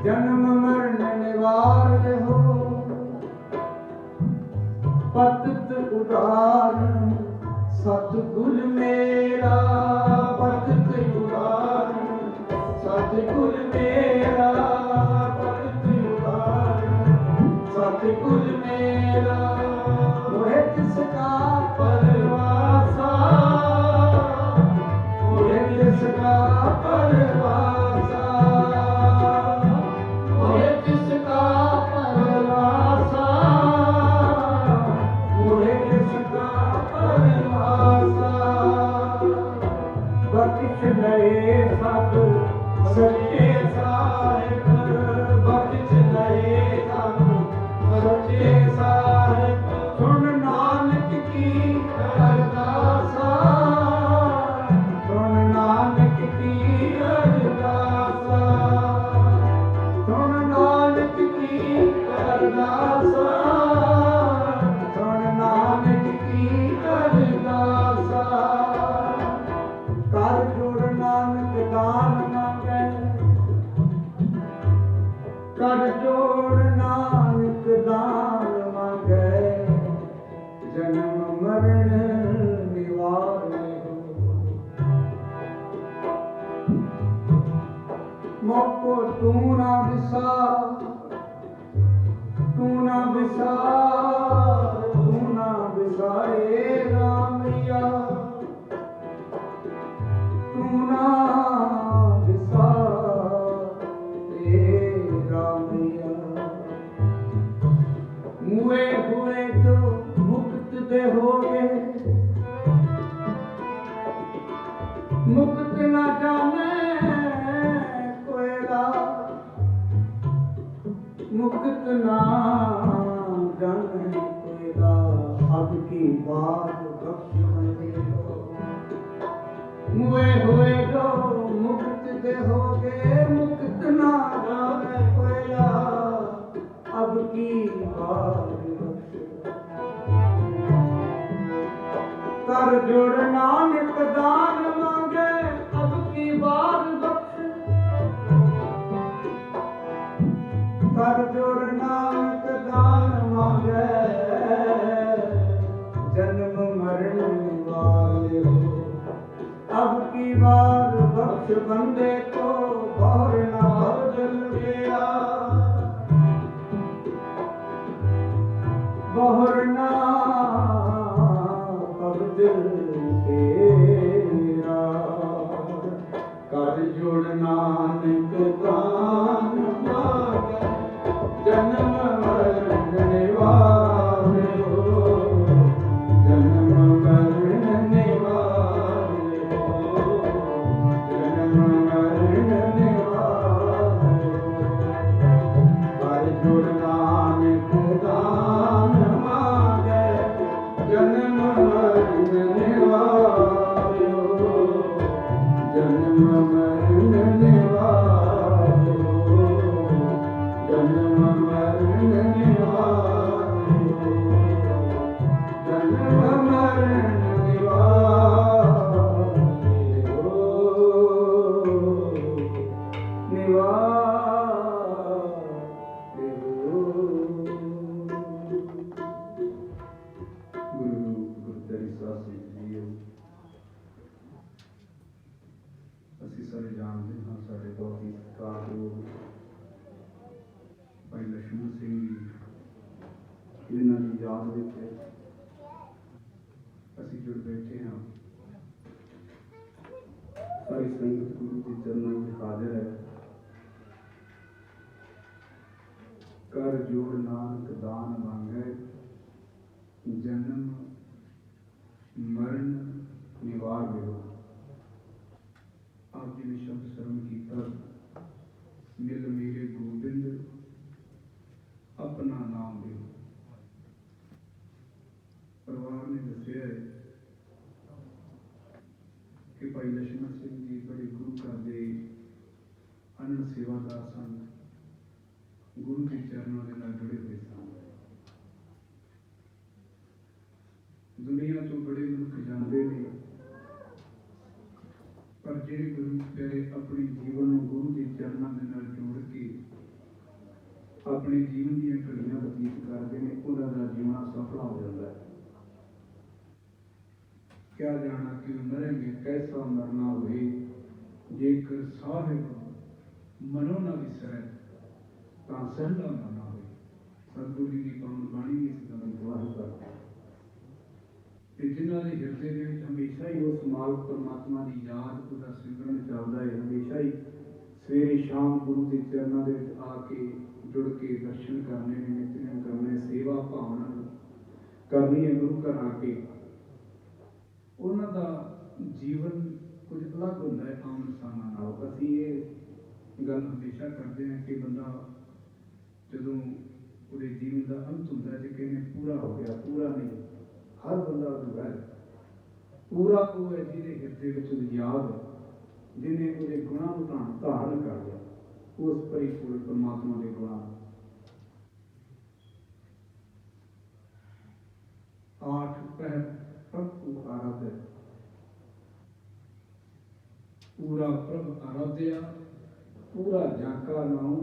B: जन्म मरण निवार हो पतित उदार सतगुर मेरा पतित उदार सतगुर मेरा पतित उदार सतगुर मेरा मोहे जिसका परवासा मोहे जिसका परवासा मोहे जिसका परवासा मोहे जिसका परवासा बख्श नए सब सच्चे साहिब बख्श नए सब सच्चे साहिब सुन नानक की अरदासा सुन नानक की अरदासा सुन नानक की अरदासा सुन नानक की अरदासा कर जोड़ नानक दान मांगे कर जोड़ नानक दान मांगे जन्म मरण निवारे मोको तू ना विसार तू ना विसार तू ना विसारे रामैया तू ना विसारे रामैया मुए हुए जो मुक्त दे होगे मुक्त न जाने कोयला मुक्त ना जाने कोयला अब की बात बख्श बंदे को मुए हुए जो मुक्त दे होगे मुक्त ना जाने कोयला अब की बात कर जोड़ नानक दान मांगे अब की बार बख्श कर जोड़ नानक दान मांगे जन्म मरण निवारे हो अब की बार बख्श बंदे को भौर ना भव जल गया बहुर ना अब दिल तेरा कर जोड़ नानक दान मांगे जन्म मरण निवारे हो जन्म मरण निवारे हो जन्म मरण निवारे हो कर जोड़ नानक दान मांगे जन्म मरण निवारे हो जन्म मरण निवारे हो जन्म मरण निवारे हो जन्म मरण निवारे हो गुरु तेरी सासी जी ਅਸੀਂ ਸਾਰੇ ਜਾਣਦੇ ਹਾਂ ਸਾਡੇ ਬਹੁਤ ਹੀ ਸਤਿਕਾਰਯੋਗ ਭਾਈ ਲక్ష్మణ ਸਿੰਘ ਜੀ ਇਹਨਾਂ ਦੀ ਯਾਦ ਵਿੱਚ ਅਸੀਂ ਜੁੜ ਬੈਠੇ ਹਾਂ। ਸਾਰੇ सारी संगत गुरु के चरणों में हाजिर है। कर जोड़ नानक दान मांगे, जन्म मरण निवार देव। आप जी ने शब्द श्रवण किया, मिल मेरे गोबिंद अपना नाम दे। परिवार ने दसिया है कि भाई लक्ष्मण सिंह जी बड़े गुरु घर के अनंत सेवादार सन, गुरु के चरणों के नाल जुड़े हुए सन। दुनिया तो बड़े मनुख जाते हैं, पर जिहड़े गुरु प्यारे अपने जीवन को गुरु के चरणों के नाल जोड़ के अपने जीवन दी घड़ियां बतीत करते हैं, उन्होंने जीवना सफल हो जाता है। क्या जाना कि मरेंगे कैसा मरना हुए, जेकर साहिब मनो न विसरै तां सहला मरना हुए। सतगुरु जी की पावन बाणी इस गल गवाही करती है। जिन्हों के हिरदे में हमेशा ही उस मालिक परमात्मा की याद, उसका सिमरन चलता है, हमेशा ही सवेरे शाम गुरु के चरणों के आके जुड़ के दर्शन करने, नित्य करने, सेवा भावना करनी है गुरु घर आके। उन्हों जीवन कुछ अलग होता है आम इंसानों नालों। असीं ये गल हमेशा करते हैं कि बंदा जदों उसके जीवन का अंत होता है तो कहने पूरा हो गया, पूरा नहीं। हर बंदा अधूरा है। पूरा वो है जिहदे हिरदे विच उसदी याद है, जिन्हें उसके गुणों को धारण कर लिया, उस परिपूर्ण परमात्मा के गुणों। आठ पहर प्रभु आराध्य, पूरा प्रभ आराध्या, पूरा जाका नाम,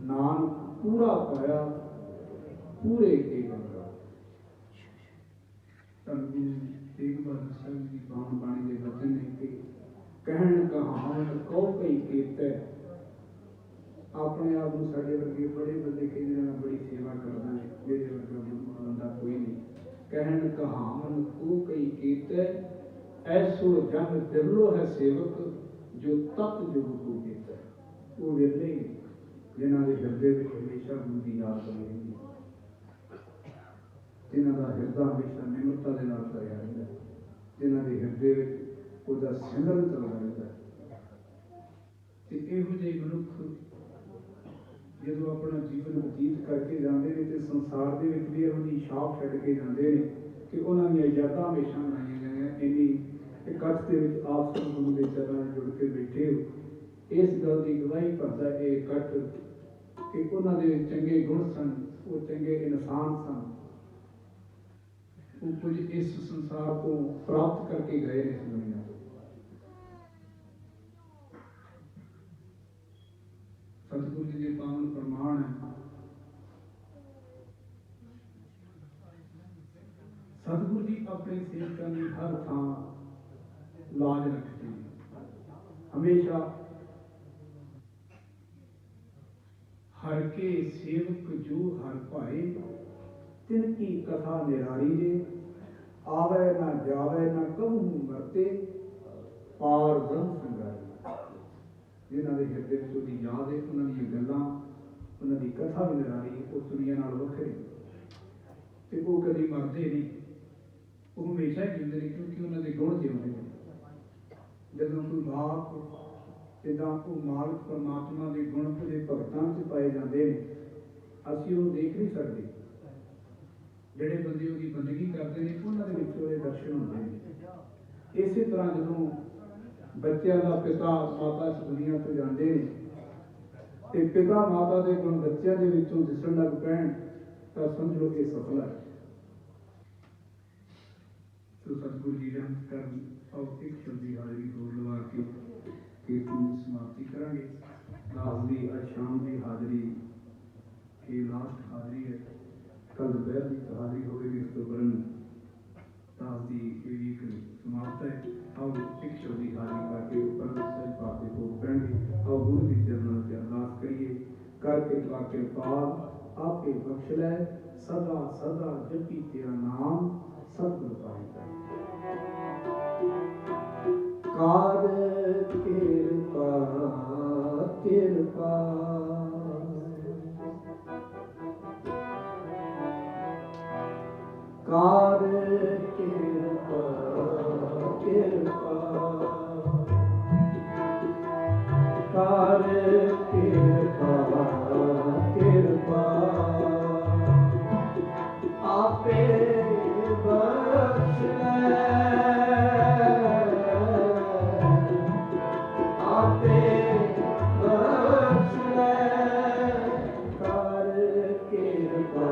B: नानक पूरा पाया, पूरे के गंगा। गुरु तेग बहादुर साहब की पावन बाणी के वचन ने कि कहण कहावत कौ कई कीते। अपने आप को साडे वर्गे बड़े बंदे कहते हैं बड़ी सेवा करता है, मेरे वर्गा बंदा कोई नहीं। कहण कहावन को कई कीते, ऐसो जन दिलो है सेवक, जो तप जुग को कीता। वो विरले जिन्हों के हिरदे में हमेशा गुरु की याद बनी रही, जिन्हों का हिरदा हमेशा निमरता के नाल भरिया रहता है, जिन्हों के हिरदे में उसका सिमरन चलता रहता है। इहो जिहे मनुख जो अपना जीवन बतीत करके जाते हैं तो संसार के भी यही छाप छड्ड के जाते हैं कि उन्होंने यादां हमेशा बनाई गई। इन्नी इकट्ठ के आप सब गुरु के चरणों जुड़ के बैठे हो, इस गल की गवाही भरता है ये इकट्ठ कि उन्होंने चंगे गुण सन, वो चंगे इंसान सन, वो कुछ इस संसार को प्राप्त करके गए इस दुनिया को। सतगुरु जी के पावन प्रमाण है। सतगुरु जी अपने सेवकों की हर थां लाज रखते हैं, हमेशा हर के सेवक जो हर पाए, तिनकी कथा निरारी रे, आवे ना जावे ना कबू मरते, पार ब्रह्म संगारी। जिन्हों के हिरदे में उसकी याद है, उन्होंने गल्लां, उन्होंने कथा भी निरारी, उस दुनिया नाल वखरी, ते वो कभी मरते नहीं, वो हमेशा ही जिंदे नहीं, क्योंकि उन्होंने गुण जिउंदे हैं। जदों कोई बाप जिदा वो मालिक परमात्मा के गुण उसके भगतां च पाए जाते हैं, असीं वो देख नहीं सकते। जिहड़े बंदे उसकी बंदगी करते हैं उन्होंने उसके दर्शन होते हैं। इस तरह जदों बच्चों का पिता माता इस दुनिया तो जाते हैं तो पिता माता के गुण बच्चों के विचों दिसण लग पैण तो समझ लो कि सफल है। तो सतगुरु जी रहमत कर और एक शब्दी हाजरी होर लवा के कीर्तन की समाप्ति करांगे। दास दी अज शाम की हाजरी ये लास्ट हाजरी है, कल दोपहर की हाजरी होगी, इस तो बरन दास दी एक समाप्त है। आओ एक शब्दी हाजरी करके ऊपर सच पाते को पढ़ेंगे। आओ गुरु के चरणों से अरदास करिए, करके वाक्य पाल आपे बख्श लै, सदा सदा जपी तेरा नाम सतगुरु पाए। कार ਕਿਰਪਾ ਕਰ ਕਿਰਪਾ ਕਿਰਪਾ ਕਰ ਕਿਰਪਾ ਕਿਰਪਾ ਆਪੇ ਬਖਸ਼ ਲੈ ਆਪੇ ਬਖਸ਼ ਲੈ ਕਰ ਕਿਰਪਾ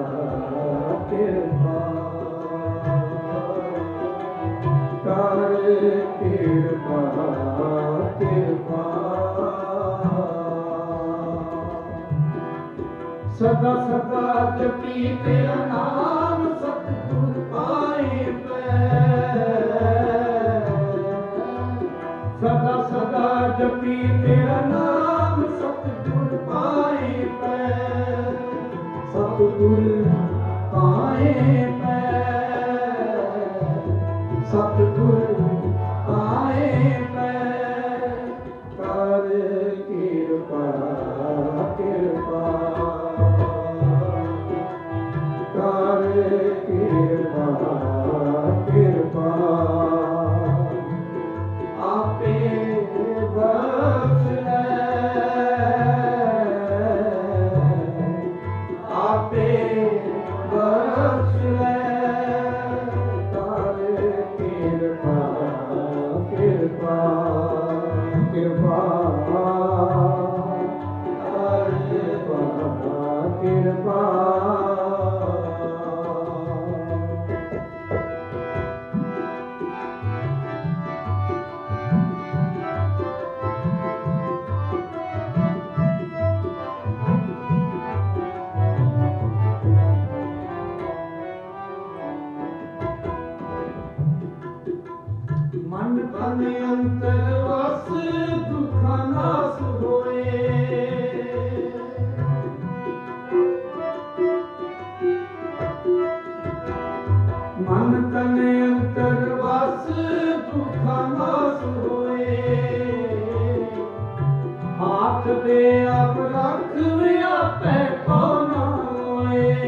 B: ਕਿਰਪਾ ਕਰ ਕਿਰਪਾ ਕਿਰਪਾ ਸਦਾ ਸਦਾ ਜਪੀ ਤੇਰਾ ਨਾਮ ਸਤਿਗੁਰ ਪਾਏ ਪੈ ਸਦਾ ਸਦਾ ਜਪੀ ਤੇਰਾ ਨਾਮ ਸਤਿਗੁਰ ਪਾਏ ਪੈ ਸਤਿਗੁਰ ਪਾਏ ਪੈ ਸਤਿਗੁਰ ਪਾਏ ਪੈ ਕਰ ਕਿਰਪਾ ਕਿਰਪਾ ਕਰ ਕਿਰਪਾ ਕਿਰਪਾ ਆਪੇ ਬਖਸ਼ ਲੈ ਆਪੇ ਬਖਸ਼ ਲੈ ਕਰ ਕਿਰਪਾ ਕਿਰਪਾ ਕਿਰਪਾ ਕਿਰਪਾ ਮਨ ਤਨ ਅੰਤਰ ਵਸ ਦੁਖਾਂ ਨਾਸ ਹੋਏ ਮਨ ਤਨ ਅੰਤਰ ਵਸ ਦੁਖਾਂ ਨਾਸ ਹੋਏ ਹਾਥ ਦੇ ਆਪ ਰੱਖ ਆਪੇ ਕੋ ਨਾ ਹੋਏ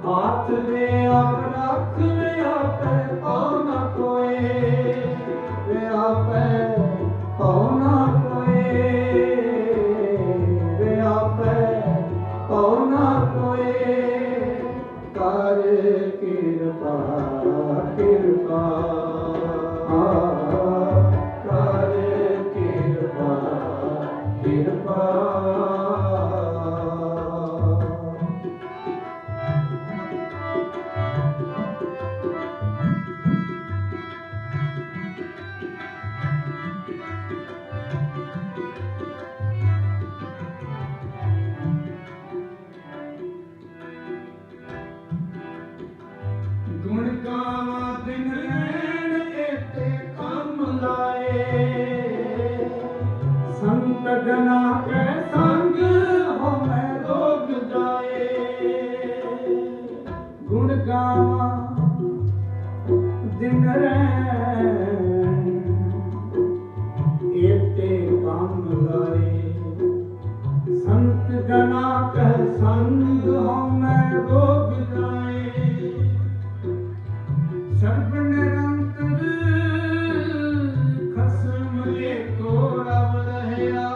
B: हाथ में आप रख आपे पाना कोई वे आपे पाना कोई वे आपे पाना कोई कर किरपा किरपा कर किरपा किरपा ਗੁਣ ਗਾਵਾਂ ਦਿਨ ਰੈਣ ਏਤੇ ਕੰਮ ਲਾਏ ਸੰਤ ਜਨਾ ਕੈ ਸੰਗ ਹੋਮੈ ਰੋਗ ਜਾਏ ਗੁਣ ਗਾਵਾਂ ਦਿਨ ਰੈਣ ਏਤੇ ਕੰਮ ਲਾਏ ਸੰਤ ਜਨਾ ਕੈ ਸੰਗ ਹੋਮੈ ਰੋਗ ਜਾਏ ਸਰਬ ਨਿਰੰਤਰ ਖਸਮ ਏਕੋ ਰਵ ਰਹਿਆ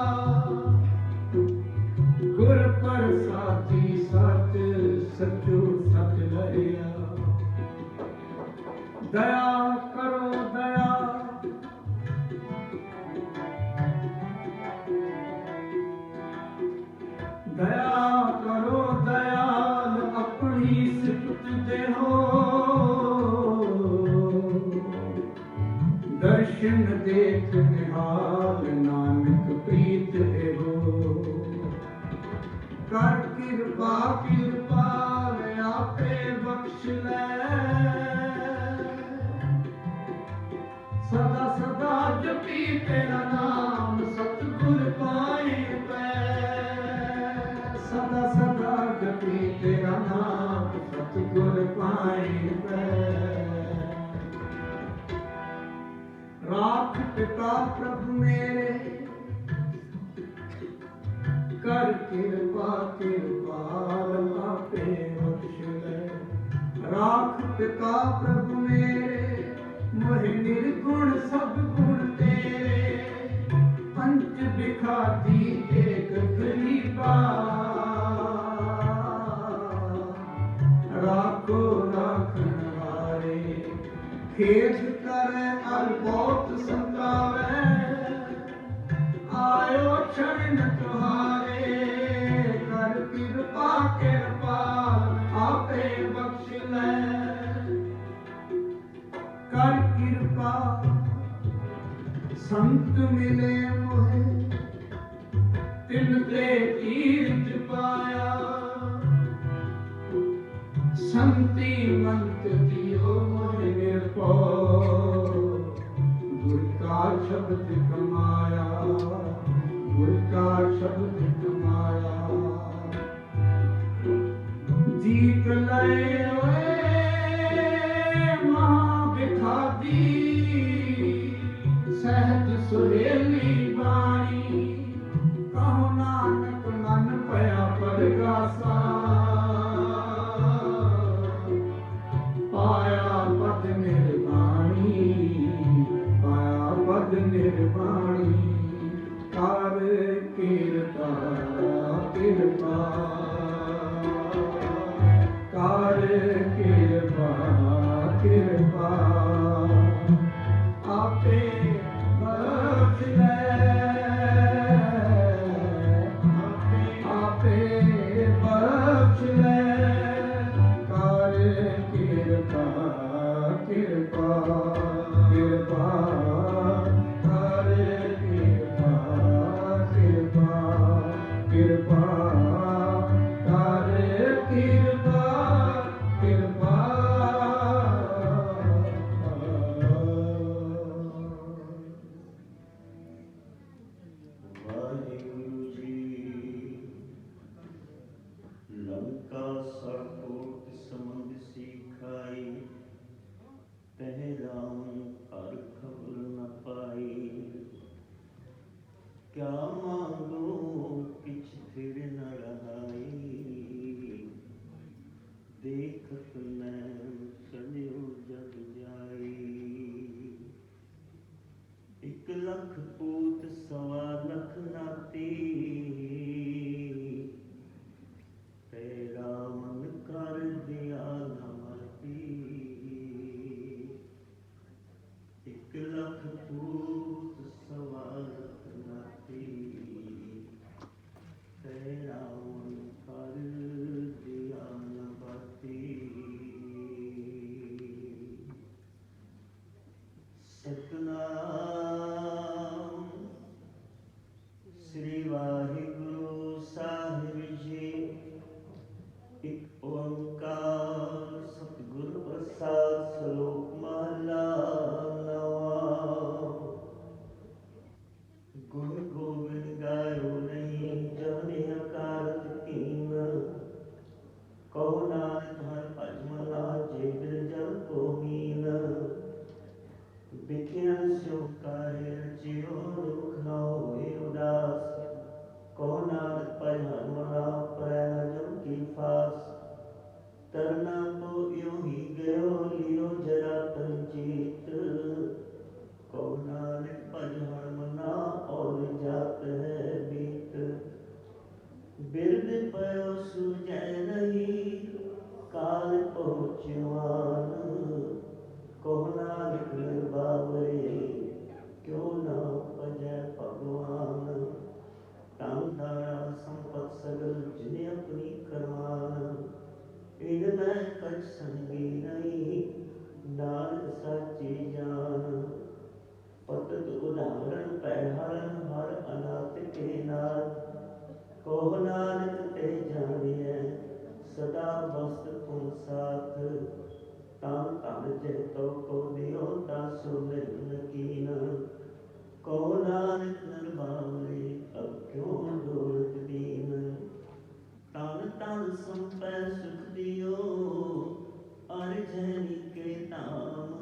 B: ਗੁਰ ਪ੍ਰਸਾਦੀ ਸਤ ਸਚੂ ਸਚ ਰਹਿਆ ਦਇਆ ਕਰੋ ਦਇਆ ਦਇਆ ਕਰੋ ਦਇਆਲ ਆਪਣੀ ਸਿਫਤ ਦੇਹੋ दर्शन देख निहाल नानक प्रीत एहो कर कृपा कृपा आपे बख्श ले सदा सदा जपी तेरा नाम सतगुर पाए पै सदा सदा जपी तेरा नाम सतगुर पाए पै पिता प्रभु मेरे, कर कृपा कृपाल आपे बख्श ले। राख पिता प्रभु मेरे, मोहि निर्गुण सब गुण तेरे। पंच बिखाती एक गरीबा, राखो राखन हारे। खेत करे अर बहुत संतावे, आयो क्षण तुम्हारे। कर कृपा कृपाल आपे बख्श ले। कर कृपा संत मिले मोहे, तिनते तीर्थ पाया। संति मंत दियो मोहे निर्भय, गुर का शब्द कमाया, गुर का शब्द कमाया। जीत लय महाबिखादी, सहज सुहेली बाणी। कहो नानक मन पया परगासा, पाया पद निर्वाणी, पाया पद निर्वाणी। कर कृपा कृपा, कर कृपा कृपा आपे बख्श ले। आपे बख्श ले। कर कृपा कृपा कृपा, कर कृपा कृपा कृपा, कर कृपा कृपा।
A: वाहिगुरु जी लंका सरकोट समंद सिखाई, तह राम हर खबर न पाई। क्या मांगो किछ फिर न रहाई, देखत नैन सजो जग जाई। एक लख पूत सवा लख नाती, तेरा मन कर दिया न माती। एक लख पूत सवा लख नाती, तेरा मन कर दिया न माती। सतनाम श्री वाहिगुरु साहिब जी। एक ओंकार सतगुर प्रसाद, श्लोक महला नवा। गुण गोविंद गायो नहीं, जवने अकारत कीन। कहो नानक हर भज मना, जे बिन जल को मीन। बिखियन स्यो काहे रचियो, दुख न होए उदास। कहो नानक भज हर मना, परै न जम की फास। तरना तो यूं ही गयो, लियो जरा तन जीत। कहो नानक भज हर मना, और जात है बीत। बिरद पयो सूझै नहीं, काल पहुँच्यो आन। कहो नानक निर्बावरे, क्यों न भजै भगवान। धन धारा संपत सगल जिने अपनी करमान। इनमें कछ संगी नहीं, नानक साची जान। पतत उदाहरण पैहरन, हर अनाथ के नाथ। कहो नानक ते जानिए, सदा बस्त तुम साथ। तान धन जह तो को दियो, तासो निर्गुण कीन। कहो नानक निर्भावरे, अब क्यों दौलत दीन। तन तन संपै सुख दियो, अर जैनी के नाम।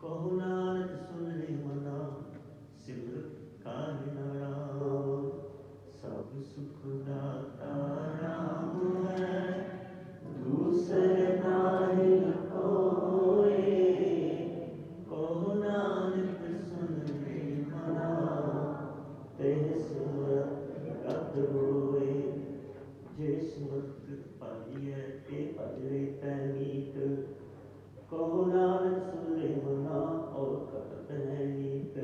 A: कहो नानक सुन रे मना, सुख दाता राम है, दूसरे नाहि कोई। कहो नानक सुन रे मना, तेह सुमरत गत होए। जे सुमरत पाइयै ते भजरे तै मीत। कहो नानक सुन रे मना, और कपट है नीत।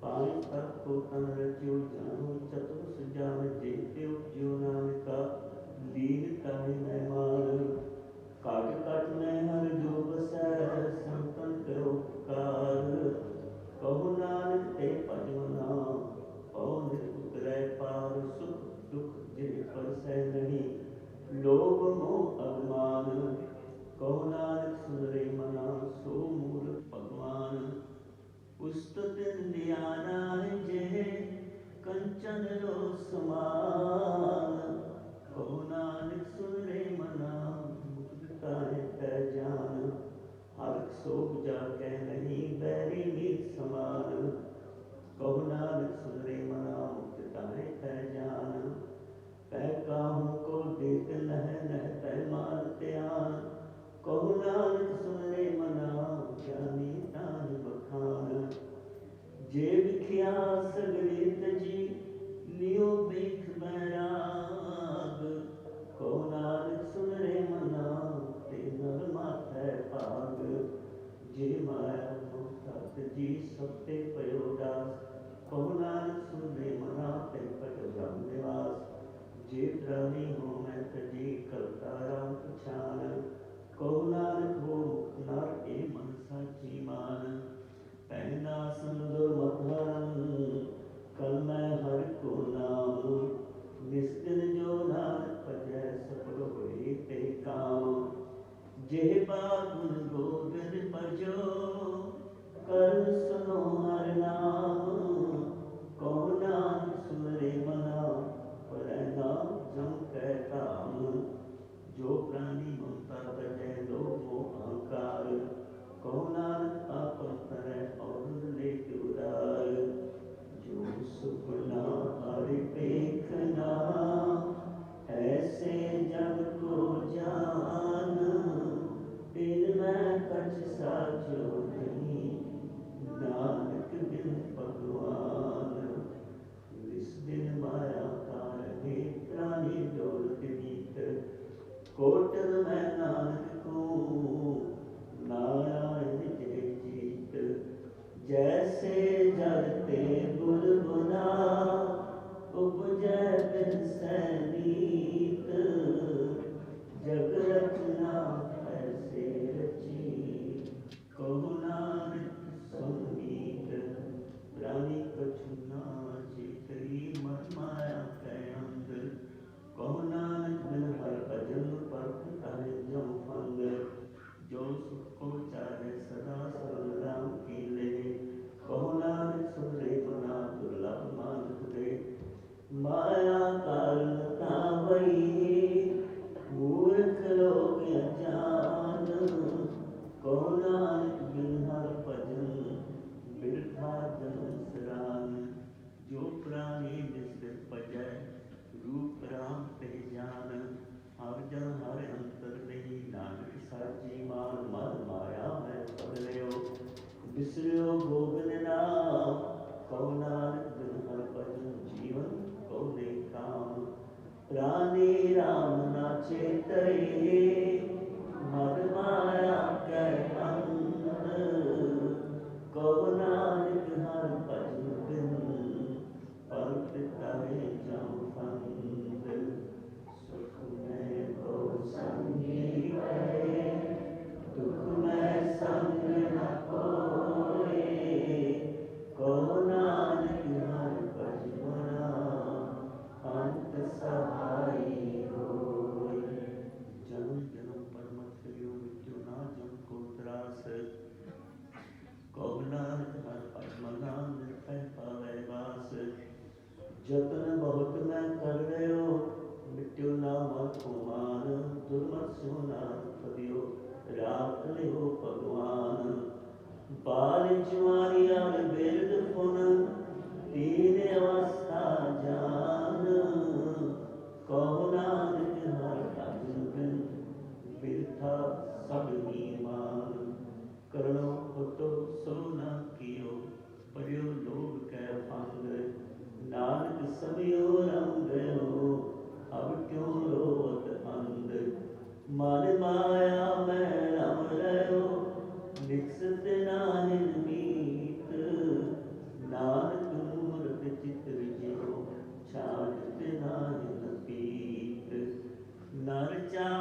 A: पांच तत्व तन रचियो जानो, चतुर सुजान जेते उपजियो नानका। दीन ताहि मैं मार, काट काट मैं हर जो बसै, संतन करो उपकार। कहो नानक ते भज मना, पौ नित उतरै पार। सुख दुख जिन परसै नहीं, लोभ मोह अभिमान। कहो नानक सुन रे मना, सो मूरख भगवान। उस्तुत नियाना जे, कंचन लो समान। कहो नानक सुन रे मना, मुक्ता है जान। हरख सोभ जाके नहीं, बैरी मीत समान। कहो नानक सुन रे मना, मुक्ता है जान। तै काहू को देत नह, नह तै मान त्यान। कहो नानक सुन रे मना, ज्ञानी तान बखान। जे विख्या सगले तजी, लियो बेख बैराग। कहो नानक सुन रे मना, ते नर माथै भाग। जे माया ममता तजी, सब ते पयो दास। कहो नानक सुन रे मना, ते पट ब्रह्म निवास। जे प्राणी हो मैं तजी, करता राम पछान। कहो नानक हो मुक्त नर, ए मन साची मान। पहना सुंदर मधुरम, कल मैं हरि को नाम। निस्दिन जो नानक भजै, सफल होए ते काम। जेह बात गुण गोबिंद भजो, कर सुनो हर नाम। कहो नानक सुन रे मना, परै नाम जम कै धाम। जो प्राणी ममता तजै, लोभ मोह अहंकार। कहो नानक आपन तरह, और लेख उदार। जो सुपना हरि देखना, ऐसे जग को जान। बिन मैं कछ साचो नहीं, नानक बिन भगवान। इस दिन माया कारणे, प्राणी डोलत मीत। कोटल मैं नानक को, नारायण जय जीत। जैसे जल ते बुलबुला, उपजै बिन सैनीत। जग रचना ऐसे रची, कहो नानक सुन मीत। प्राणी कछु ना चेतई, मन माया कै अंग। कहो नानक बिन हर भजन, परख ताहि जम फंग। जो सुख को चाहे सदा, सरल राम की ले। कहो नानक सुन रे मना, दुर्लभ मानुख दे। माया कारण तावई, मूर्ख लोग अजान। कहो नानक बिन हर भजन, बिरथा जन्म सरान। जो प्राणी निस्दिन भजै, रूप राम ते जान। हर जन हर अंतर नहीं, नानक साची मान। मन माया मैं पगलियो, बिसरियो गोबिंद नाम। कहो नानक बिन हर भजन, जीवन को दे काम। प्राणी राम ना चेतई, मद माया कै अंग। कहो नानक हर भजन बिन, पल पिताए जम फंद। सुख में को संगी है, दुख में संग न कोई। कहो नानक हर भज मना, अंत सहाई होय। जन्म जन्म पर मत करियो, मृत्यु ना जम को त्रास। कहो नानक हर भज मना, निर्भय पावै वास। जतन बहुत मैं कर रहो, मिट्यो ना मत मान। दुर्मत सो नानक पदियो, राख लियो भगवान। बाल जवानी और बिरद फुन, तीन अवस्था जान।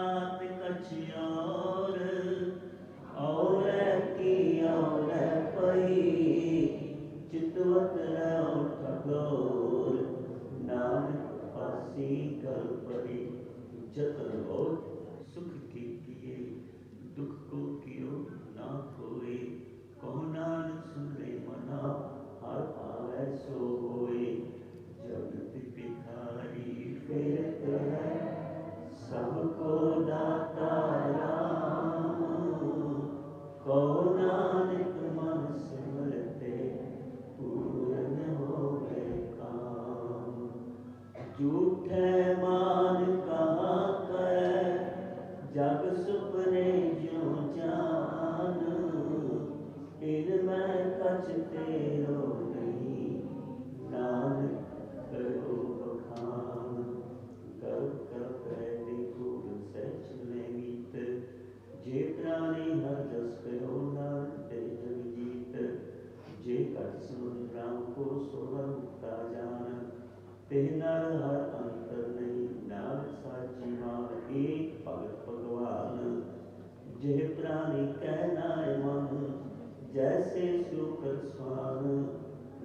A: बात कछ और की और पई चितवत रहो ठगोर नानक पासी कर पड़ी जतन बहुत सुख की किए दुख को कियो ना कोई कहो नानक सुने मना हर पावै सो होए जगत भिखारी फिरत है सबको दाता राम कहो नानक मन सिमरते पूर्ण होवे काम झूठे मान कहाँ कर जग सुपने ज्यों जान इनमें कछ तेरो नहीं नानक करो बखान कर कहते खूब सच में गीत जे प्राणी हर जस करो नाम ते जग जीत जे कट सुन राम को सोहर मुक्ता जान ते नर हर अंतर नहीं नाम साची मान एक भगत भगवान जे प्राणी कहनाए मन जैसे सुकर स्वान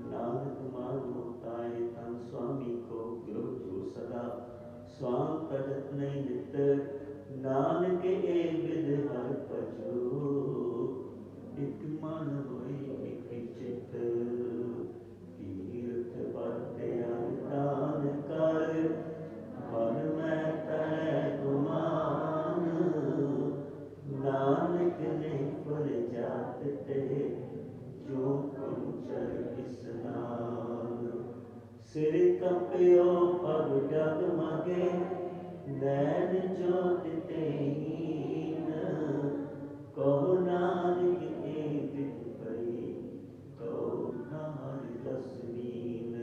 A: नानक मानो ताए तन स्वामी को गुरु जो सदा स्वाम प्रगट नहीं नित नानक एक विद हर भजो एक मन होई एक चित तीर्थ बरते दान कर मन में तरै गुमान नानक ने फल जात ते जो कुंचर स्नान सिर कंपियो पग डगमगे नैन ज्योत तेहीन कहो नानक एक पई कहो नार दसवीन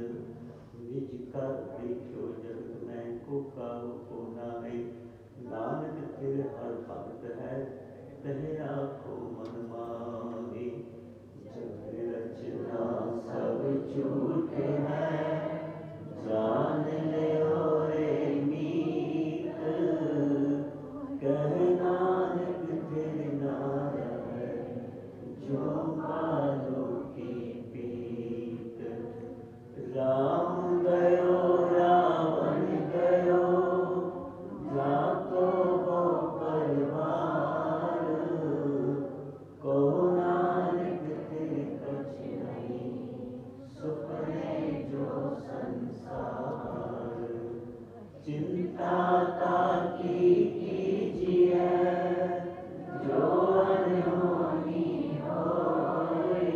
A: निज कर देखो जगत में को काहू को नाहे नानक फिर हर भक्त है तेरा को मन माहे जग रचना सब झूठ है जान ले रे मीत कह नानक फिर नार जो मानो की पीत राम गयो रावण गयो जातो वो परिवार कहो नानक तेरे कछ नहीं सुपने जो संसार चिंता ताकी कीजिए जो अनहोनी होए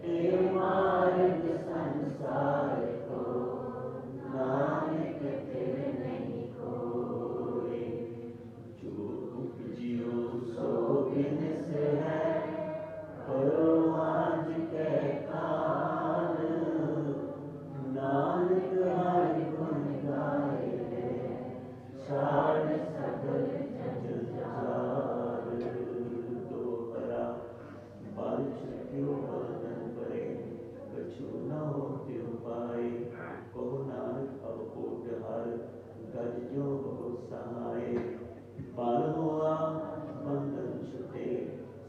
A: हे मार्ग संसार को नानक तेरे नहीं कोई जो उपजियो सो बिन से है करो आज के काल नानक हरि गुण गाए छाड़ सकल जंजाल दोहरा बाल छुट्टियों बंधन परे कछु न हो त्यो पाए कहो नानक अब कोट हर गज जो हो सहाय बाल हुआ बंधन छुटे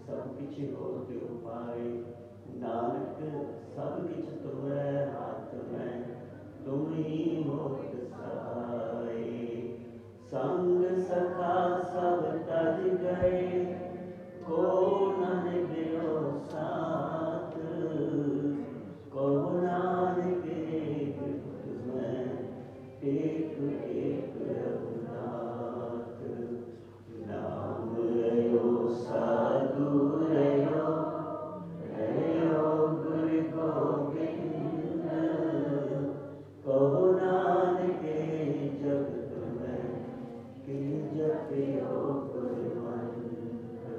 A: सब किछ हो त्यो पाए नानक सब किछ तुम्हारे हाथ में तुम ही मोक्ष सहाय संग सखा सब तज गए को न दियो साथ कहो नानक एक तुम्हें एक एक रघुनाथ नाम रयो साधु रयो रयो गुरु गोविंद कहो नानक जगत में कि जपियो गुरमंत्र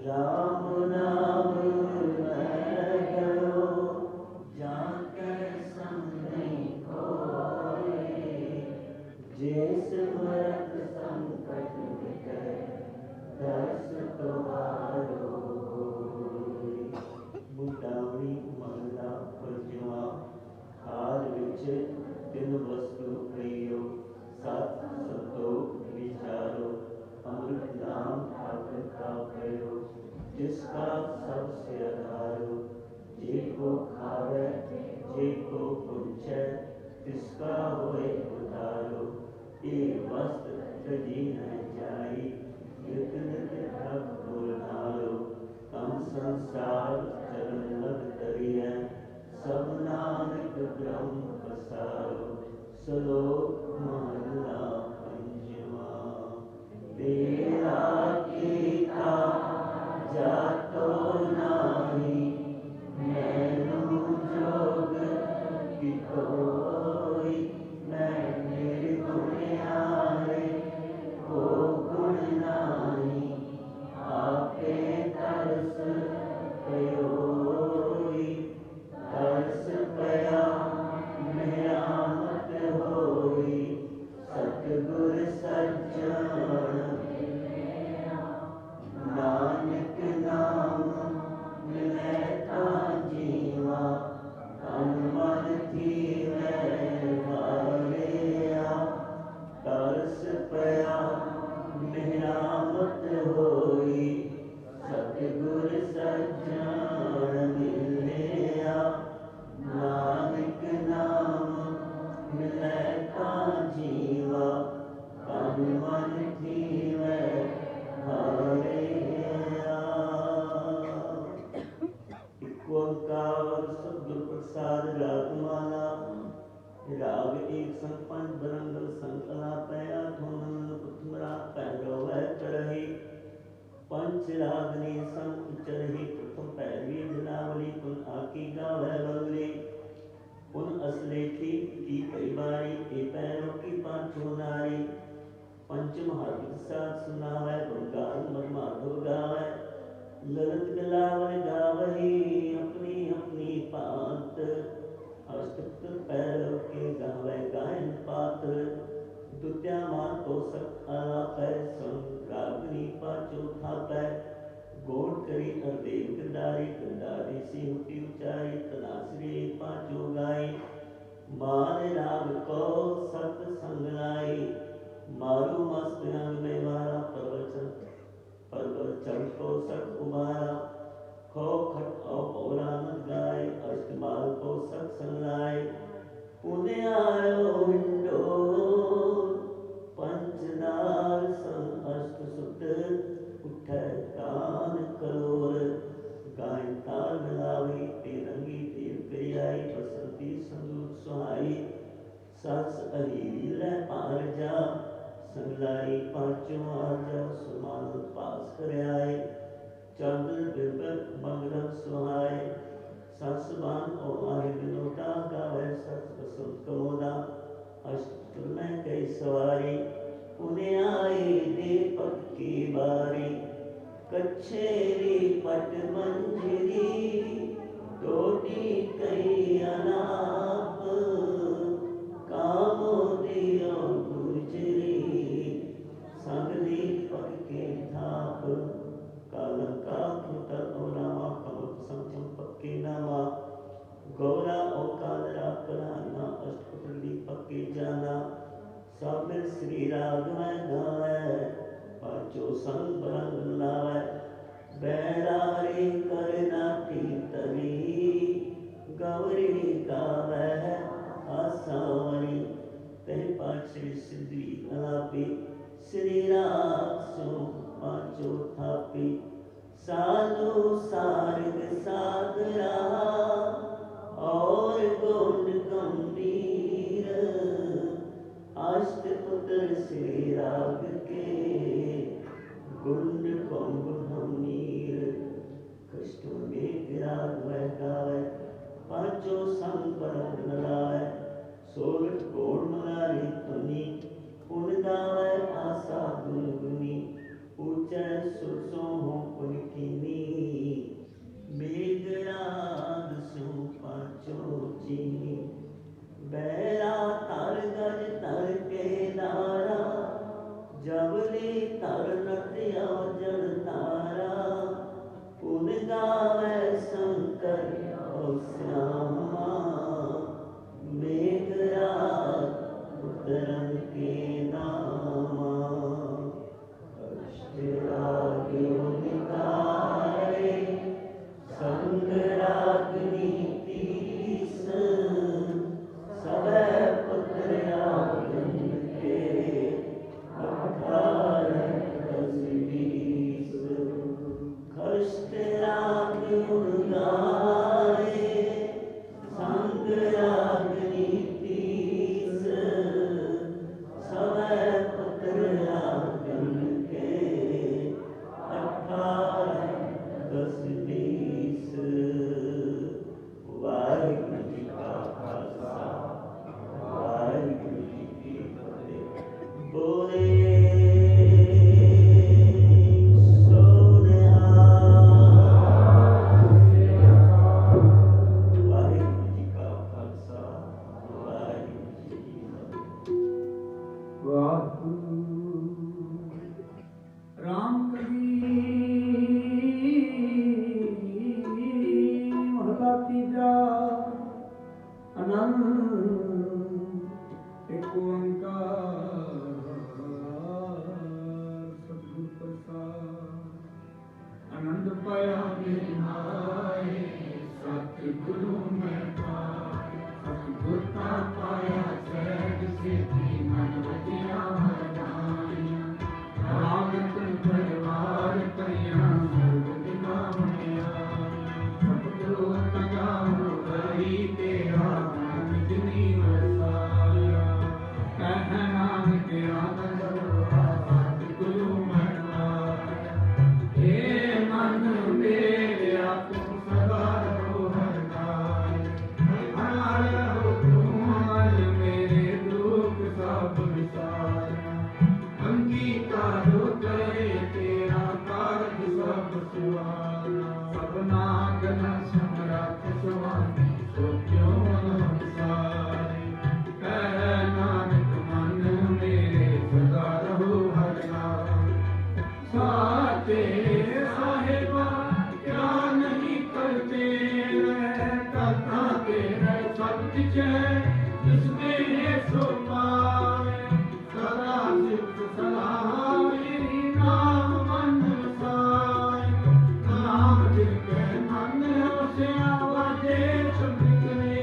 A: राम नाम मैं गयो जाके संग कोई जिस भरत संकट मिटे दर्श तुम्हारो मुटावनी महला परजवा हार विच तिन वस्तु कहियो सत संतोख विचार तेरा कीता जातो नाही, मैनू जोग की कोई, मैं निर्गुण्यारे को गुण नाही, आपे तरस पयोई, तरस पया मेरामत होई, सतगुर सज्जन नानक नाम मिलै तां जीवा, तन मन थीवै हारिया, तरस पया मेरामत होई, सतगुर सज्जन मिलिया, नानक नाम मिलै तां जीवा, तन मन थीवै हारिया। इक ओंकार सतगुर प्रसाद रागमाला। राग एक संग पंच बरंगल संग अलापै आठों प्रथम राग पैरो वै करहि, पंच रागनी संग उचरहि, प्रथम पैरवी जनावली, पुन आकी गावै बंगली, पुन असलेखी की कई बारी, ए पैरों की पांचों नारी, पंचम हार्दिक साथ सुनावै, बंगाल मद माधव गावै, ललित गलावै गावही अपनी अपनी पात, अष्टपुत्र पैरों के गावै गायन पात, दुत्या मान तो सक आलापै, संग रागनी पाचो थापै, गोड़ करी अरदेव गंडारी, गंडारी सी हुटी उचाई, तनासरी पाचो गाई, मान राग को सत संग लाई, मारू मस्त अंग में मारा, परवचन को सत उबारा, खो खट औरानंद गाय, अष्टमाल को सत संग लाए, पुण्य आयो हिंडोल, पंचनार संग अष्ट सुत, उठै कान करोर, गाय ताल मिलावी, तेरंगी तेल करियाई, बसंती संदूत सुहाई, सस अहीरी लै पार जा, संगलाई पांचों आजा, सुमान पास करयाए, चंद्र बिरबल मंगलम सुहाए, सस बान ओ आहे विनोदा गावै, सस बसंत कमोदा, अष्टपुर में कई सवारी, पुण्य आए दीपक की बारी, कच्छेरी पट मंजरी, टोटी कई अनाप, कामो दियो गुजरी, संग दीपक के थाप, कालम का खुटा ओनामा, कमल संचम पक्के नामा, गौरा ओ कालरा कराना, अष्टपुत्र दीपक के जाना, साबिर श्री राग में गावै, पांचों संग बरंग लावै, बैरारी करना तीतरी, गौरी गावै आसावरी, तह पाठ श्री सिद्धि अलापी, श्री राग सो पांचों थापी, साधु सारग सागरा, और गुण गंभीर, अष्टपुत्र श्री राग के, गुंड कुंभ हमीर, कष्टों में विराग वह गावै, पांचों संग बरंग लावै, सोलठ कोण मलारी तुनी, पुन गावै आशा गुनगुनी, ऊंचे सुरसों हो पुन कीनी, मेघराग सो पांचों चीनी, बैरा तर गज तर के नारा, जवली तर नदिया जल तारा, पुन गावै शंकर ओ श्यामा, मेघराग उतरन के नामा, अष्टराग निकारे, संग रागनी तीस, सबे पुत्र रागन के, अठारह दस बीस, खष्ट राग गाए, संग रागनी तीस,
B: करते साहिबा क्या नहीं करते करता तेरा सब कुछ है जिसमें ये सो पाए सदा सिर्फ सलाह मेरी नाम मन वसाए नाम दिल के मन से आवाजे चमकने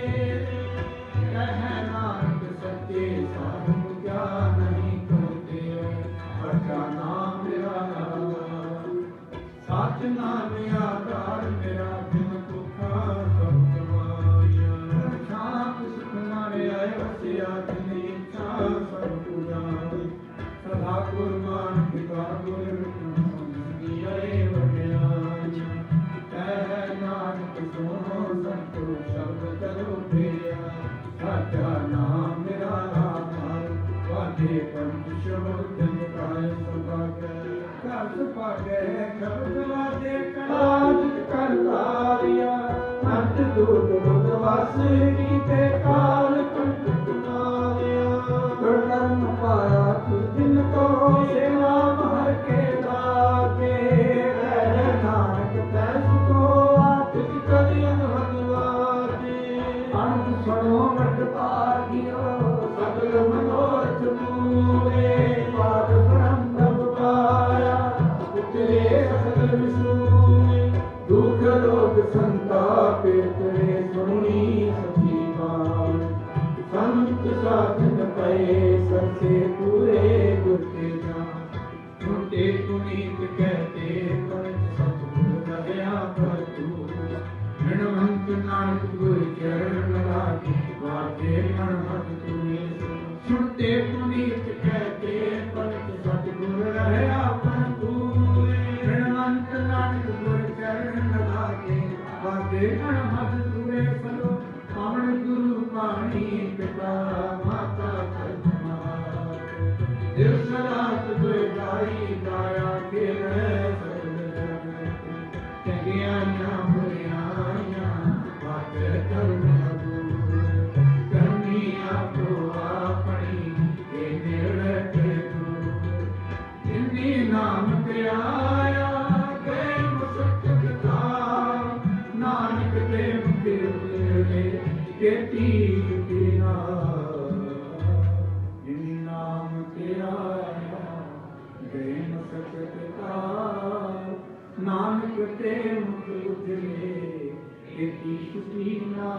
B: कह नानक सच्चे साहिब क्या नहीं करते बचा नाम मेरा सच नाम आधार मेरा बिन दुखा सब गवाया शांत सुख मारे आए वसिया दिन इच्छा सब पुजाई सदा कुर्बान पिता गुर आए वड्याई कह नानक सुनो संतो शब्द करो प्रिया सच्चा नाम मेरा आधार वादे पंच शब्द जन काय पागे शब्द वादे काज कर लारिया अंत दूत बुधवास कीते काल कंठ कुमारिया धर्म पाया तू दिन को सेवा महर के लागे रह नानक तैस को आतिथ करियन भगवाजे अंत सुनो वट पागियो सगल मनोरथ पूरे पाद ब्रह्म पाया उतरे सकल विष्णु दुख रोग संताप तेरे सुनी सखी बाल संत साधन पए सबसे पूरे गुर के जान झूठे पुनीत कहते पर सतगुर दया पर तू ऋणवंत नानक गुर चरण लागे वाजे मन मत तू सुनते पुनीत कहते पर सतगुर दया पर तू ऋणवंत नानक गुर चरण लागे वाजे मन मत तुरे फलो पावन गुरु पाणी पिता माता दिल सदा तुझे गाई गाया खेल चंगिया बुरिया बात कर्म करनी आपो अपनी के नेड़ के दूर नाम ते आया गए मुसक किताब नानक ते मुझे केती बिना नाम ते आया गए मुसक किताब नानक ते मुझे केती बिना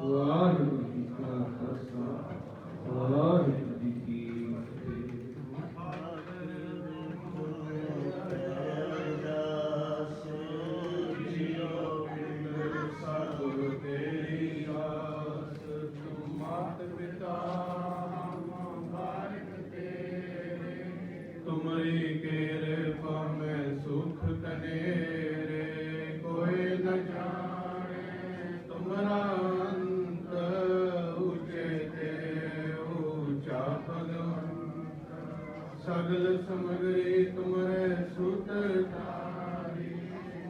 B: वाहिगुरू जी का खालसा वाहिगुरू जी की तुमरी कृपा में सुख कनेरे कोई न जाने तुमरा अंत ऊंचे ते ऊंचा भगवंत सगल समग्री तुमरे सुतकारी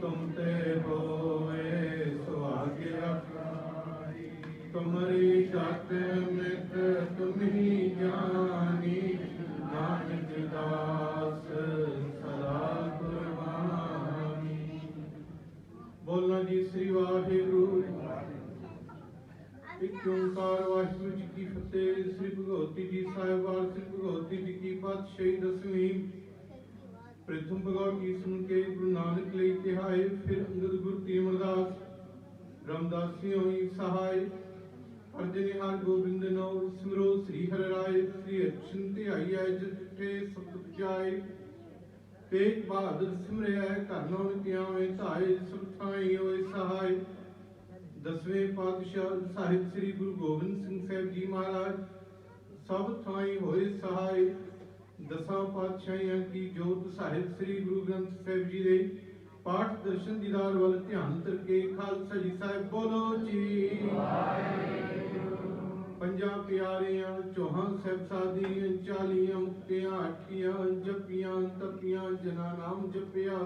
B: तुम ते होए सुहागे अपारी तुमरी शत मित तुम ही जानी नानक दास सदा कुर्बानी बोलना जी श्री वाहिगुरू एक ओंकार वाहिगुरू जी की फतेह श्री भगवती जी साहिबाल श्री भगवती जी की पातशाही दसवीं प्रथम भगवती सुन के गुरु नानक ले तिहाए फिर अंगद गुरु तीमरदास रामदासियों ही सहाय अर्जनि हर गोबिंद नो सिमरो श्री हरि राय श्री अर्चन ध्याई आय जिठे सतुत जाय तेज बहादुर सिमरिया घर नौ त्यावे धाय सब थाई होए सहाय दसवें पातशाह साहिब श्री गुरु गोबिंद सिंह साहिब जी महाराज सब थाई होए सहाय दसां पातशाहियां की जोत साहिब श्री गुरु ग्रंथ साहिब जी दे पाठ दर्शन दीदार वाल ध्यान करके खालसा जी साहिब बोलो जी पंजा प्यारियां चौहान साहिब सादियां 40 मुक्तियां 8 जपियां तपियां जना नाम जपिया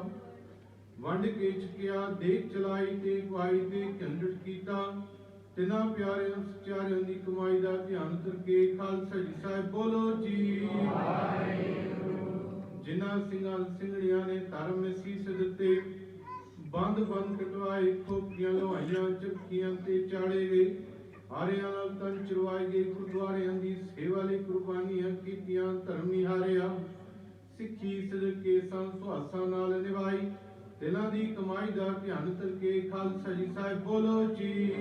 B: वंड के चुकिया देख चलाई ते गवाई ते झंडट कीता तिना प्यारियां सचारियां दी कमाई दा ध्यान करके खालसा जी साहिब बोलो जी जिन्हां
C: ਬੰਦ ਕਟਵਾਏ, ਖੋਪੀਆਂ ਲਵਾਈਆਂ, ਚੱਕੀਆਂ ਤੇ ਚਾੜੇ ਗਏ, ਹਾਰਿਆਂ ਨਾਲ ਤਨ ਚਰਵਾਏ ਗਏ। ਗੁਰਦੁਆਰਿਆਂ ਦੀ ਸੇਵਾ ਲਈ ਕੁਰਬਾਨੀਆਂ ਕੀਤੀਆਂ, ਧਰਮ ਨਿਹਾਰਿਆ। ਸਿੱਖੀ ਸਦਕੇ ਸੁਹਾਸਾਂ ਨਾਲ ਨਿਭਾਈ, ਦਿਲਾਂ ਦੀ ਕਮਾਈ ਦਾ ਧਿਆਨ ਕਰਕੇ। ਖਾਲਸਾ ਜੀ ਸਾਹਿਬ ਬੋਲੋ ਜੀ।